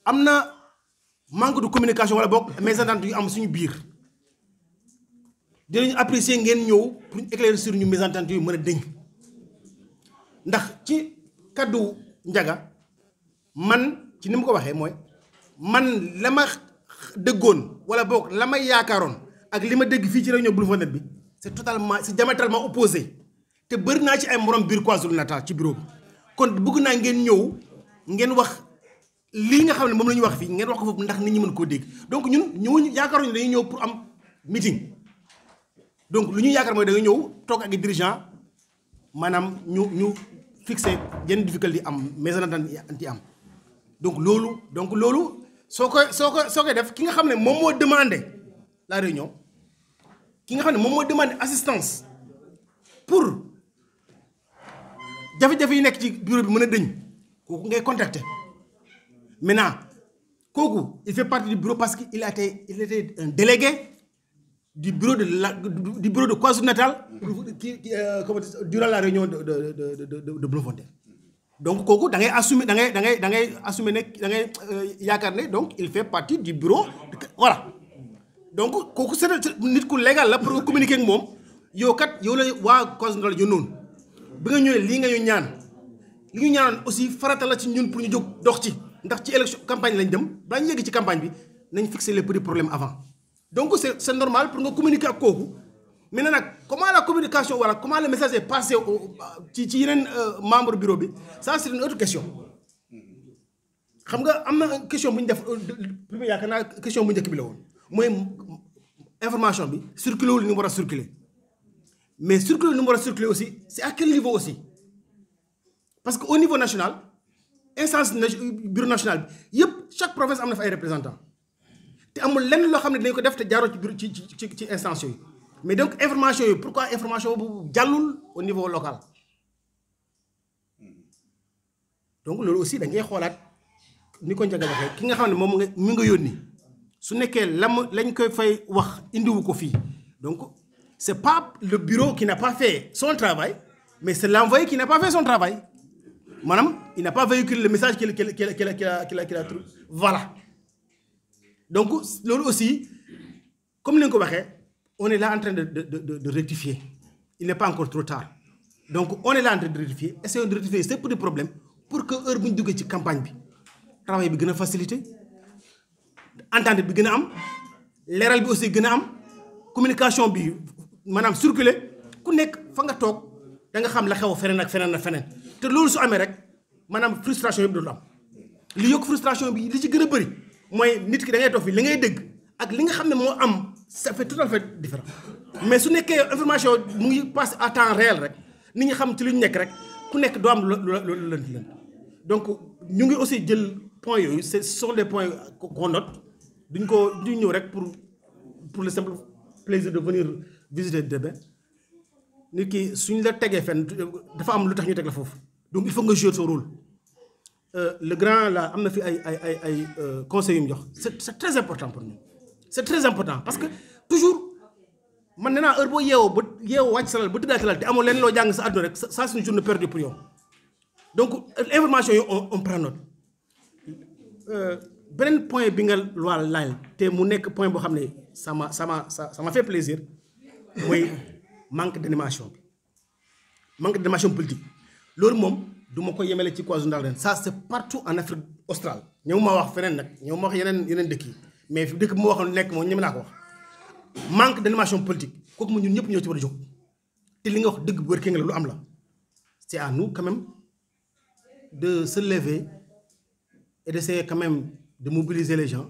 Speaker 7: am na manque de communication wala boog mésentente yu am suñu biir dinañ apprécier ngeen ñëw pour ñu éclaircir ñu mésentente yu mën a dëñ. ndax ci kaddu Njaga man ci ni mu ko waxee mooy man la ma dëggoon wala boog la ma yaakaaroon ak li ma dégg fii ci réunion Bloemfontein bi c'est diamétralement opposé te bëri naa ci ay morom biir KwaZulu-Natal ci bureau bi kon bëgg naa ngeen ñëw ngeen wax lii nga xam ne moom la ñuy wax fii ngeen wax ko foofu ndax nit ñi mën koo dégg donc ñun ñëwuñu yaakaaruñu dañuy ñëw pour am meeting donc lu ñuy yaakaar mooy da nga ñëw toog ak dirigeant maanaam ñu fixé yenn difficulté am mésentente yi am donc loolu soo koy def ki nga xam ne moom moo demandé la réunion ki nga xam ne moom moo demandé assistance pour jafe-jafe yi nekk ci bureau bi mën a dëñ kooku ngay contacter maintenant kooku il fait partie du bureau parce que il était un délégué du bureau de KwaZulu-Natal durant la réunion de Bloemfontein donc kooku da ngay assumer da ngay assumer ne da ngay yaakaar ne donc il fait partie du bureau voilà donc kooku c'est nit ku légal la pour communiquer ak moom yow la waa KwaZulu-Natal ñu noonu bi nga ñëwee lii nga ñu ñaan li ñu ñaanoon aussi farata la ci ñun pour ñu jóg dox ci ndax ci élection campagne lañ dem ba ñu yegg ci campagne bi nañ fixer les petits problèmes avant. Donc c'est normal pour nous communiquer avec vous. Maintenant, comment la communication, voilà, comment le message est passé aux membres du bureau, ça c'est une autre question. Vous savez, il y a une question, question information, circuler ou nous circuler. Mais circuler ou nous circuler aussi, c'est à quel niveau aussi? Parce qu'au niveau national, instance bureau national, chaque province a un représentant. te amul lenn loo xam ne dañ ko def te jaaroo ci instance yooyu mais donc information yooyu pourquoi information bu jàllul au niveau local donc loolu aussi da ngay xoolaat ni ko Ndiaga waxee ki nga xam ne moom mi nga yónni su nekkee lañ koy fay wax indiwu ko fii donc c'est pas le bureau qui n'a pas fait son travail mais c'est l'envoyé qui n'a pas fait son travail maanaam il n'a pas véhiculé le message qu'il a trouvé voilà. Donc, là aussi, comme nous l'avons dit, on est là en train de rectifier. Il n'est pas encore trop tard. Donc, on est là en train de rectifier. Essayons de rectifier ces petits problèmes pour que l'heure où nous avons une campagne, le travail soit facilité, l'entente soit facilitée, l'air aussi la communication madame circuler, ku nek fa nga tok da nga xam la xew fenen ak fenen. Te lolu su amé rek manam frustration yeb do am. Li yok frustration bi li ci gëna bari mooy nit ki da ngay toog fii li ngay dégg ak li nga xam ne moo am ça fait tout à fait différent mais su nekkee information mu ngi passe à temps réel rek nit ñi xam ci lu ñu nekk rek ku nekk doo am lu lënt donc ñu ngi aussi jël points yooyu ce sont des points qu'on note duñ ñëw rek pour le simple plaisir de venir visiter Deben nit ki suñ la tegee fenn dafa am lu tax ñu teg la foofu donc il faut nga jouer son rôle. Le grand là am na fi ay conseils yu mu jox c'est très important pour nous c'est très important parce que toujours man nee naa heure boo yeewoo wàcc sa lal ba tëddaat sa lal te amoo leen loo jàng sa àdduna rek ça c'est une journée perdue pour yow donc information yi on prend note beneen point bi nga laal te mu nekk point boo xam ne ça m'a fait plaisir mooy manque d'animation politique loolu moom du ma ko yemale ci KwaZulu-Natal ça c'est partout en Afrique australe ñëw ma wax feneen nag ñëw ma wax yeneen dëkk yi mais dëkk bi ma waxoon nekk moom ñeme naa ko wax manque d'animation politique kooku mu ñun ñëpp ñoo ci war a jóg te li nga wax dëgg bu wér la lu am la c'est à nous quand même de se lever et d'essayer quand même de mobiliser les gens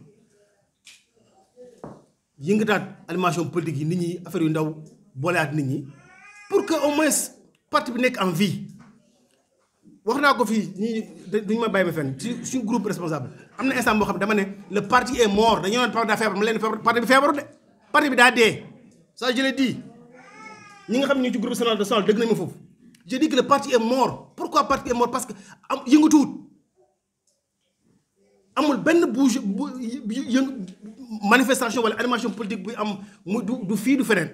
Speaker 7: yëngataat animation politique yi nit ñi affaire yu ndaw booleaat nit ñi pour que au moins parti bi nekk en vie wax naa ko fii ñii duñu ma bàyyi ma fenn ci suñu groupe responsable am na instant boo xam ne dama ne le parti est mort dañu doon parti daa feebar ma leen parti bi feebaru de parti bi daa dee ça je l'ai dit ñi nga xam ne ñu ci groupe national de sang dëgg nañu ma foofu je dis que le parti est mort pourquoi parti est mort parce que am yëngatuwut amul benn bouge bu manifestation wala animation politique buy am mu du fii du feneen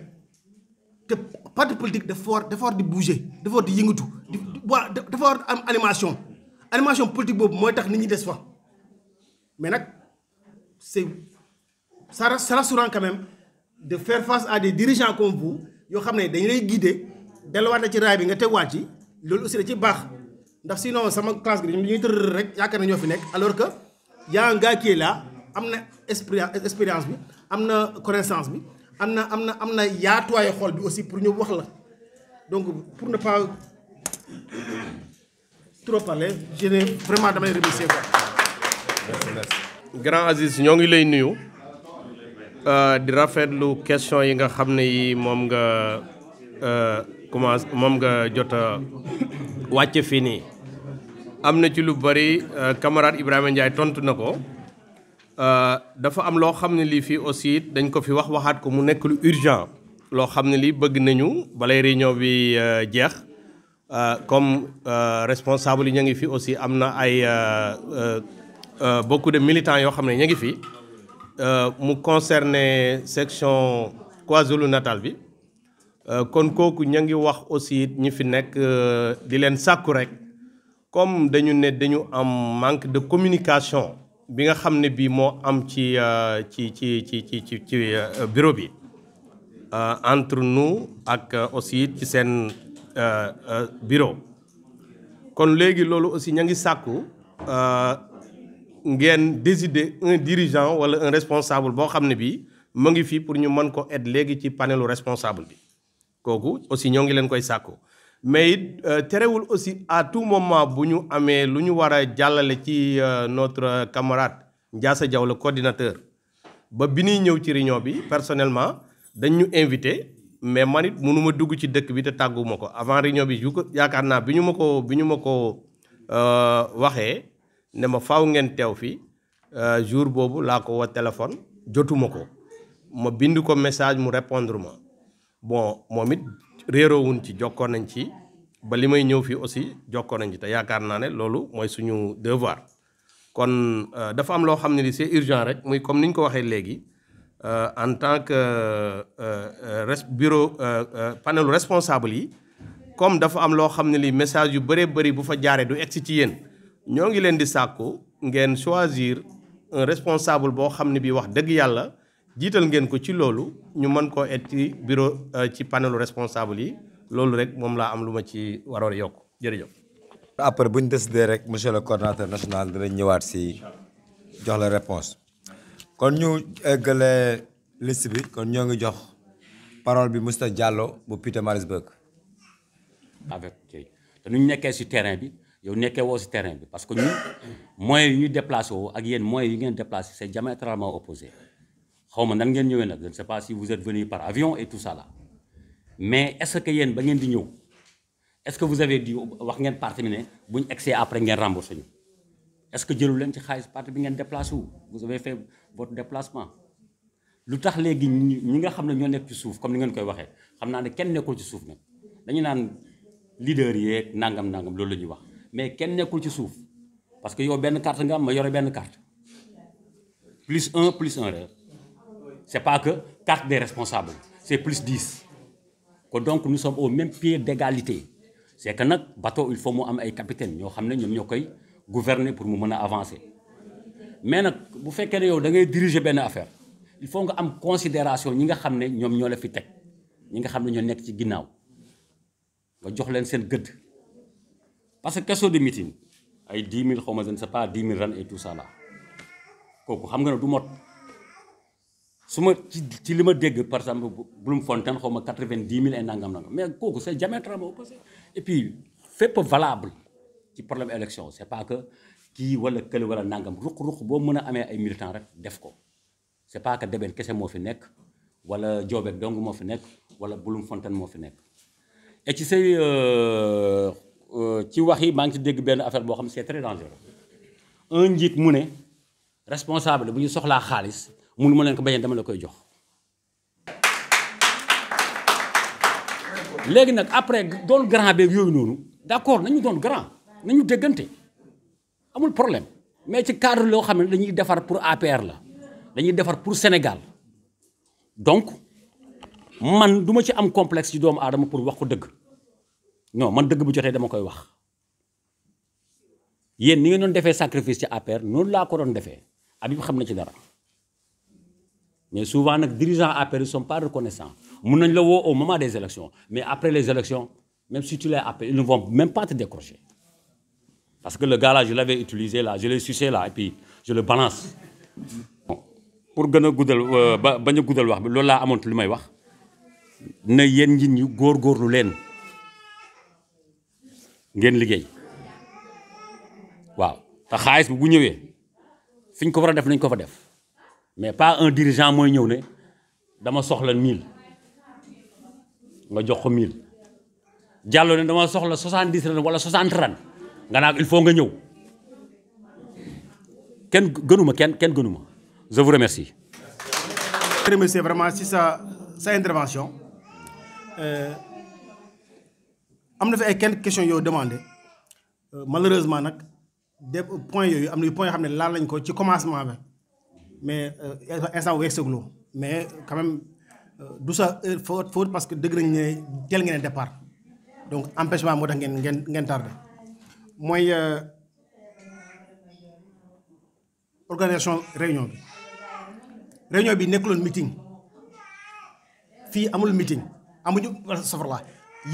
Speaker 7: te parti politique dafa war di bouger dafa war di yëngatu dafa war am animation politique boobu mooy tax nit ñi des fa mais nag c'est rassurant quand même de faire face à des dirigeants comme vous yoo xam ne dañu lay guider delluwaat na ci raay bi nga teguwaat ci loolu aussi da ci baax ndax sinon sama classe bi ñuy tër rek yaakaar na ñoo fi nekk alors que y a un gars qui est là am na expérience bi am na connaissance bi am na yaatuwaayu xool bi aussi pour ñu wax la donc pour ne pas trop parler je ne vraiment damay remercier quoi.
Speaker 3: Grand Aziz ñoo ngi lay nuyu di rafetlu question yi nga xam ne yi moom nga jot a wàcce fii nii am na ci lu bari camarade Ibrahima Ndiaye tontu na ko dafa am loo xam ne lii fii aussi dañ ko fi waxaat ko mu nekk lu urgent loo xam ne lii bëgg nañu balay réunion bi jeex comme responsable yi ñu ngi fi aussi am na ay beaucoup de militants yoo xam ne ñu ngi fi mu concerné section KwaZulu-Natal bi kon kooku ñu ngi wax aussi ñi fi nekk di leen sàkku rek comme dañu am manque de communication bi nga xam ne bii moo am ci bureau bi entre nous ak aussi ci seen bureau kon léegi loolu aussi ña ngi sàkku ngeen décider un dirigeant wala un responsable boo xam ne bii mu ngi fii pour ñu mën ko aider léegi ci panelu responsable bi kooku aussi ñoo ngi leen koy sàkku mais it terewul aussi à tout moment bu ñu amee lu ñu war a jàllale ci notre camarade Ndiassa Diaw le coordinateur ba bi ñuy ñëw ci réunion bi personnellement dañ ñu invité mais man it mënuma dugg ci dëkk bi te tàgguma ko avant réunion bi yaakaar naa bi ñu ma ko waxee ne ma faaw ngeen teew fi jour boobu laa ko woo téléphone jotuma ko ma bind ko message mu répondre ma bon moom it réeroowuñ ci jokkoon nañ ci ba li may ñëw fii aussi jokkoon nañ ci te yaakaar naa ne loolu mooy suñu devoir kon dafa am loo xam ne li c'est urgent rek muy comme ni ñu ko waxee léegi en tant que bureau panelu responsable yi comme dafa am loo xam ne li message yu bëree bëri bu fa jaaree du egsi ci yéen ñoo ngi leen di sàkku ngeen choisir un responsable boo xam ne bi wax dëgg yàlla jiital ngeen ko ci loolu ñu mën koo et ci bureau ci panelu responsable yi loolu rek moom laa am lu ma ci waroon yokk jërëjëf.
Speaker 1: après bu ñu décidé rek monsieur le coordonnateur national dinañ ñëwaat si jox la réponse kon ñu eggale liste bi kon ñoo ngi jox parole bi Mousta Diallo bu Pietermaritzburg.
Speaker 8: avec te nu ñu nekkee si terrain bi yow nekkee woo si terrain bi parce que ñun moyens yi ñuy déplacé woo ak yéen moyens yi ngeen déplacé c'est diamétralement opposé xaw ma nan ngeen ñëwee nag je ne sais pas si vous êtes venu par avion et tout ça là mais est-ce que yéen ba ngeen di ñëw est-ce que vous avez dit wax ngeen parti bi ne bu ñu egsee après ngeen remboursé ñu est-ce que jëlu leen ci xaalis parti bi ngeen déplacé wu vous avez fait votre déplacement lu tax léegi ñi nga xam ne ñoo nekk ci suuf comme ni ngeen koy waxee xam naa ne kenn nekkul ci suuf nag dañu naan leader yeeg nangam loolu la ñuy wax mais kenn nekkul ci suuf parce que yow benn carte nga am ma yore benn carte plus un rek c'est pas que carte des responsables c'est plus 10 kon donc nous sommes au même pied d'égalité c'est que nag bateau il faut mu am ay capitaine ñoo xam ne ñoom ñoo koy gouverner pour mu mën a avancer mais nag bu fekkee ne yow da ngay diriger benn affaire il faut nga am considération ñi nga xam ne ñoom ñoo la fi teg ñi nga xam ne ñoo nekk ci ginnaaw nga jox leen seen gëdd parce que question de meeting ay 10 000 xaw ma je ne sais pas 10 000 ran et tout ça là kooku xam nga ne du mot su ma ci li ma dégg par exemple Bloemfontein xaw ma 90 000 et nangam mais kooku c'est diamétralement opposé et puis fépp valable ci problème élection c'est pas que kii wala kële wala nangam ruq boo mën a amee ay militants rek def ko c'est pas que Deben kese moo fi nekk wala Diobek dong moo fi nekk wala Bloemfontein moo fi nekk et ci say ci wax yi maa ngi ci dégg benn affaire boo xam c'est très dangereux un njiit mu ne responsable bu ñu soxlaa xaalis mënu ma leen ko bañee dama la koy jox léegi nag après doon grand beeg yooyu noonu d'accord nañu doon grand nañu déggante amul problème mais ci cadre loo xam ne dañuy defar pour APR la dañuy defar pour Sénégal donc man du ma ci am complexe ci doomu aadama pour wax ko dëgg non man dëgg bu jotee dama koy wax yéen ni ngeen doon defee sacrifice ci APR noonu laa ko doon defee Habib xam na ci dara mais souvent nag dirigeants APR ne sont pas reconnaissants mun nañ la woo au moment des élections mais après les élections même si tu les appelles ils ne vont même pas te décrocher parce que le gars là je l'avais utilisé là je l'ai sucé là et puis je le balance. pour gën a guddal bañ a guddal wax bi loolu laa amoon li may wax na yéen nit ñi góorgóorlu leen ngeen liggéey waaw te xaalis bi bu ñëwee fi ñu ko war a def nañ ko fa def mais pas un dirigeant mooy ñëw ne dama soxla 1000 nga jox ko 1000 jàlloo ne dama soxla 70 ren wala 60 ren nga naa il faut nga ñëw kenn gënuma kenn gënuma je vous remercie.
Speaker 7: Je vous remercie vraiment si sa intervention am na fi ay quelques questions yoo demandé malheureusement nag des points yooyu am na yu points yoo xam ne laal nañ ko ci commencement bi mais instant wu yegsaguloo mais quand même du sa faute parce que dëgg nañ ne teel ngeen départ donc empêchement moo tax ngeen tardé mooy organisation réunion bi nekkuloon meeting fii amul meeting amuñu safar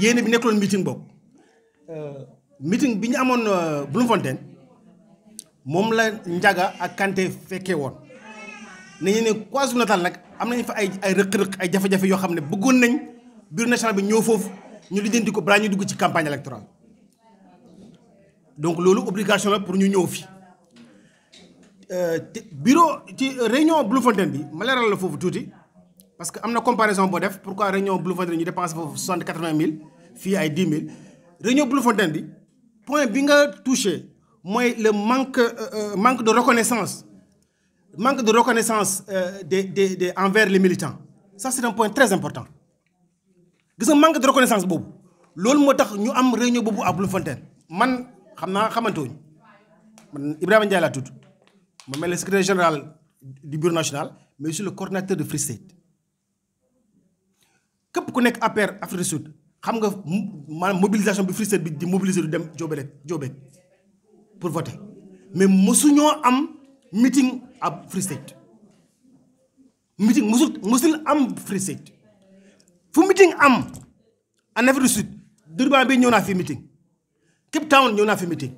Speaker 7: yéene bi nekkuloon meeting boobu meeting bi ñu amoon Bloemfontein moom la Ndiaga ak Kanté fekkee woon nañu ne KwaZulu-Natal nag am nañu fa ay rëq-rëq ay jafe-jafe yoo xam ne bëggoon nañ bureau national bi ñëw foofu ñu lijjanti ko balaa ñu dugg ci campagne électorale donc loolu obligation la pour ñu ñëw fi bureau ci réunion Bloemfontein bi ma leeral la foofu tuuti parce que am na comparaison boo def pourquoi réunion Bloemfontein ñu dépense foofu 80 000 fii ay 10 000 réunion Bloemfontein bi point bi nga touché mooy le manque de reconnaissance des envers les militants ça c'est un point très important gis nga manque de reconnaissance boobu loolu moo tax ñu am réunion boobu à Bloemfontein man xam naa xamante wuñ man Ibrahima Ndiaye laa tudd ma mel le secrétaire général du bureau national mais je suis le coordinateur de Free State képp ku nekk APR Afrique du Sud xam nga maanaam mobilisation bi Free State bi di mobiliser du dem Diobek pour voter mais mosuñoo am meeting à Free State meeting mosul am Free State fu meeting am en Afrique du Sud Durban bi ñëw naa fi meeting Cape Town ñëw naa fi meeting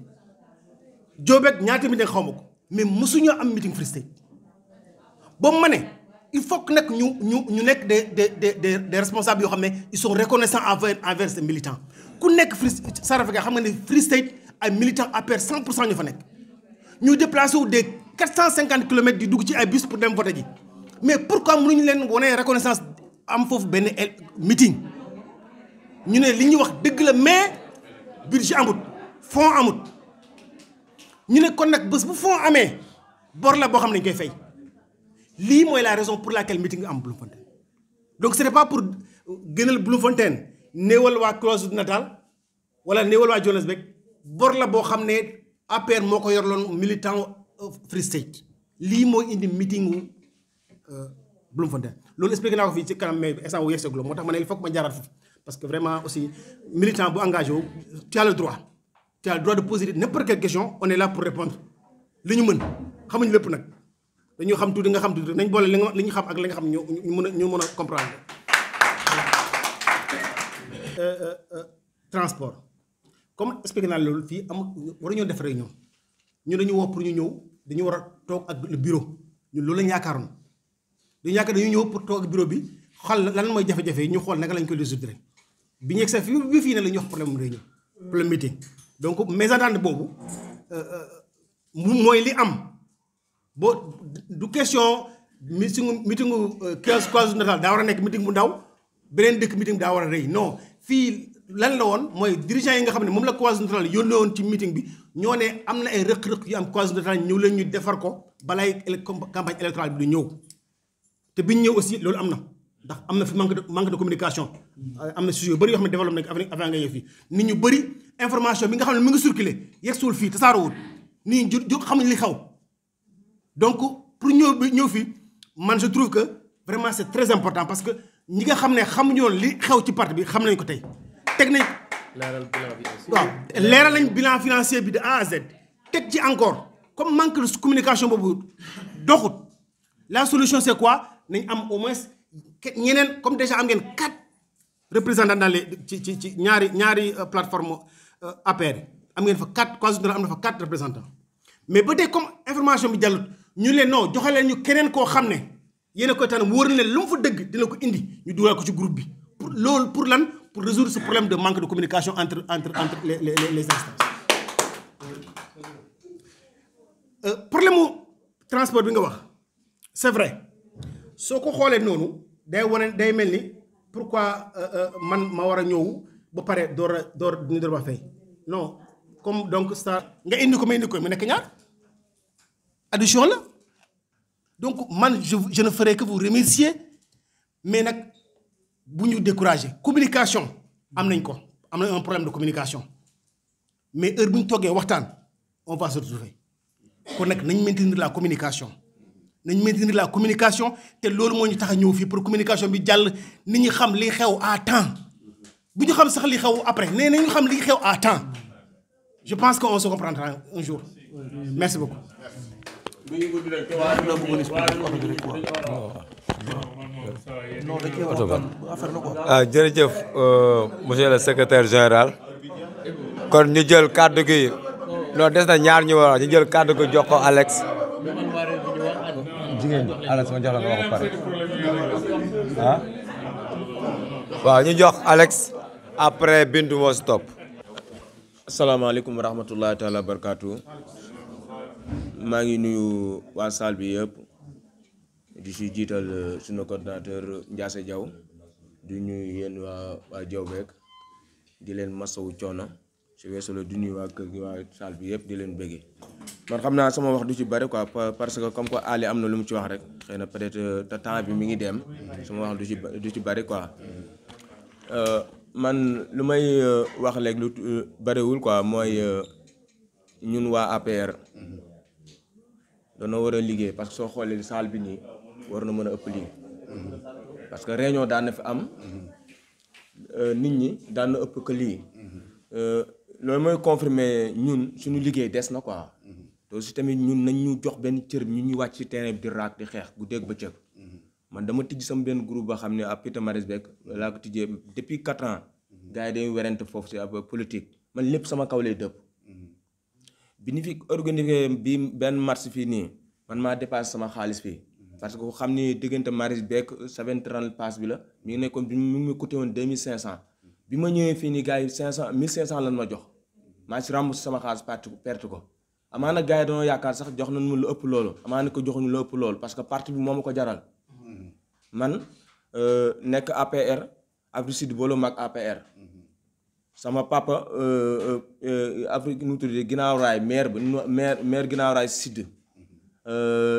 Speaker 7: Diobek ñaata meeting xaw ma ko mais mosuñoo am meeting Free State boobu ma ne il faut que nag ñu nekk des responsables yoo xam ne ils sont reconnaissants envers ces militants ku nekk Sarafika xam nga ne Free State ay militants APR 100% ñu fa nekk ñu déplacé wu des 450 kilomètres di dugg ci ay bus pour dem voter ji mais pourquoi mënuñu leen wane reconnaissance am foofu benn meeting ñu ne li ñuy wax dëgg la mais budget amut fonds amut ñu ne kon nag bés bu fonds amee bor la boo xam ne dañ koy fay lii mooy la raison pour laquelle meeting am Bloemfontein donc ce n'est pas pour gënal Bloemfontein néewal waa KwaZulu-Natal wala néewal waa Johannesburg bor la boo xam ne APR moo ko yorloon militant Free State lii moo indi meeting wu Bloemfontein loolu expliqué naa ko fii ci kanam mais instant wu yegsaguloo moo tax ma ne il faut que ma jaaraat foofu parce que vraiment aussi militant bu engagé wu tu as le droit de poser n'importe quelle question on est là pour répondre li ñu mën xamuñ lépp nag dañoo xam tuuti nga xam tuuti nañ boole li ñu xam ak li nga xam ñu mën a comprendre transport comme expliqué naa loolu fii waruñoo def réunion ñu dañu woo pour ñu ñëw dañu war a toog ak le bureau ñun loolu lañu yaakaaroon dañu ñëw pour toog ak bureau bi xool lan mooy jafe-jafe yi ñu xool naka lañ koy résoudre bi ñu egsi fii ne la ñuy wax problème réunion problème meeting donc mésentente boobu mooy li am boo du question meeting KwaZulu Natal daa war a nekk meeting bu ndaw beneen dëkk meeting daa war a rëy non fii lan la woon mooy dirigeant yi nga xam ne moom la KwaZulu Natal yónnee woon ci meeting bi ñoo ne am na ay rëq-rëq yu am KwaZulu Natal ñëw leen ñu defar ko balaay campagne électorale bi du ñëw te biñ ñëw aussi loolu am na ndax am na fi manque de communication am na sujet yu bëri yoo xam ne développé nañ avant nga ñëw fii nit ñu bëri information bi nga xam ne mi ngi circulé yegsiwul fii tasaaroowul nit ñi ju xamuñ li xaw donc pour ñëw fii man je trouve que vraiment c'est très important parce que ñi nga xam ne xamuñu woon li xew ci parti bi xam nañ ko tey teg nañ waaw leeral nañ bilan financier bi de A à Z teg ci encore comme manque de communication boobu doxut la solution c'est quoi nañ am au moins ñeneen comme déjà am ngeen 4 représentants dans les ci ñaari plateforme APR am ngeen fa 4 KwaZulu Natal am na fa 4 représentants mais ba tey comme information bi jàllut ñu leen non joxe leen ñu keneen koo xam ne yéen a koy tànn wóor na leen lu mu fa dëgg dina ko indi ñu dugal ko ci groupe bi pour loolu pour lan pour résoudre ce problème de manque de communication entre les instances. Problème mu transport bi nga wax c'est vrai soo ko xoolee noonu day mel ni pourquoi man ma war a ñëw ba pare ñu door ba fay non comme donc ça nga indi ko mu nekk ñaar addition la donc man je ne ferai que vous remercier mais nag bu ñu décourager communication am nañ ko am na un problème de communication mais heure bu ñu toggee waxtaan on va se retrouver kon nag nañ maintenir la communication te loolu moo ñu tax a ñëw fii pour communication bi jàll nit ñi xam li xew à temps bu ñu xam sax li xew après nee nañu xam li xew à temps je pense qu'on se comprendra un jour merci beaucoup.
Speaker 1: jërëjëf monsieur le secrétaire général kon ñu jël kàddu gi non des na ñaar ñu war ñu jël kàddu gi jox ko Alex jigéen ñi Alex ma jox la nga wax ko pare ah waaw ñu jox Alex après Bintu moo si topp.
Speaker 9: asalaamaaleykum wa rahmatullahi taala wa barakaatu maa ngi nuyu waa salle bi yëpp di si jiital suñu coordinateur Ndiasse Diaw di nuyu yéen waa Diaw beek di leen masawu coono si weesu la di nuyu waa kër gi waa salle bi yëpp di leen bëggee man xam naa sama wax du ci bari quoi parce que comme quoi Ali am na lu mu ci wax rek xëy na peut-être te temps bi mi ngi dem sama wax du ci bari quoi man lu may wax léegi lu bariwul quoi mooy ñun waa APR dañoo war a liggéey parce que soo xoolee salle bi nii war na mën a ëpp lii parce que réunion daan na fi am nit ñi daan na ëpp que lii loolu mooy confirmer ñun suñu liggéey des na quoi te aussi tamit ñun nañ ñu jox benn cër ñu ñuy wàcc ci terrain bi di raak di xeex guddeeg bëccëg man dama tijji sama benn groupe boo xam ne à Peter Marisbeck laa ko tijjee depuis 4 ans gars yi dañuy werante foofu si ab politique man lépp sama kaw lay dëpp bi ñu fi organisé bi benn marche fii nii man maa dépassé sama xaalis fii parce que xam ni diggante Marisbeck 730 pass bi la mi ngi nekkoon bi mu ngi coûté woon 2500 bi ma ñëwee fii nii gars yi 500 1500 lan ma jox maa si remboursé sama xaalis perte ko amaana gars yi dañoo yaakaar sax jox nañu ma lu ëpp loolu amaana ko joxuñu lu ëpp loolu parce que parti bi moo ma ko jaral man nekk APR Afrique Sud booloo mag APR sama papa Afrique nu mu tuddee ginnaaw raay maire ginnaaw raay Sud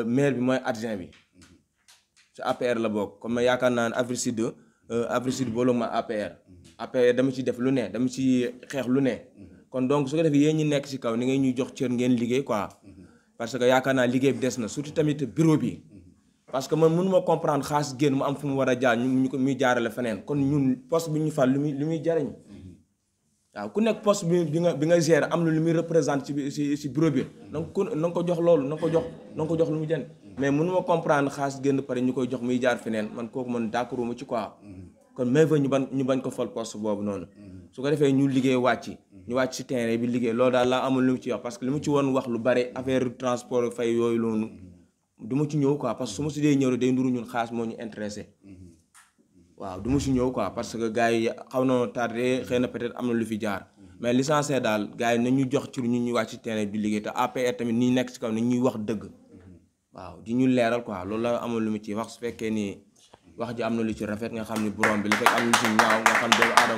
Speaker 9: maire bi mooy adjoint bi ci APR la bokk comme ma yaakaar naa ne Afrique Sud booloo mag APR dama ci def lu ne dama ci xeex lu ne kon donc su ko defee yéen ñi nekk ci kaw ni ngay ñuy jox cër ngeen liggéey quoi parce que yaakaar naa liggéey bi des na surtout tamit bureau bi parce que man mënuma comprendre xaalis génn mu am fu mu war a jaar ñu ko muy jaarale feneen kon ñun poste bi ñu fal lu muy jariñ waaw ku nekk poste bi nga gérer am na lu muy représente ci bureau bi na nga ko jox loolu na nga ko jox lu mu jën mais mënuma comprendre xaalis génn pare ñu koy jox muy jaar feneen man kooku man d'accord mu ci quoi kon mais fa ñu bañ ko fal poste boobu noonu su ko defee ñu liggéey ñu wàcc ci terrain bi liggéey loolu daal laa amul lu mu ci wax parce que li mu ci woon wax lu bari affaire transport fay yooyu loolu du ma ci ñëw quoi parce que su ma si dee ñëw day nduru ñun xaalis moo ñu intéressé waaw du ma si ñëw quoi parce que gars yi xaw na tardé xëy na peut-être am na lu fi jaar mais l'essentiel daal gars yi nañu jox ci ñu ñuy wàcc ci terrain bi liggéey te APR tamit ni nekk ci kaw ni ñuy wax dëgg waaw di ñu leeral quoi loolu la amoon lu mu ci wax su fekkee ni wax ji am na lu ci rafet nga xam ni borom bi li fekk am lu ci ñaaw nga xam doomu aadama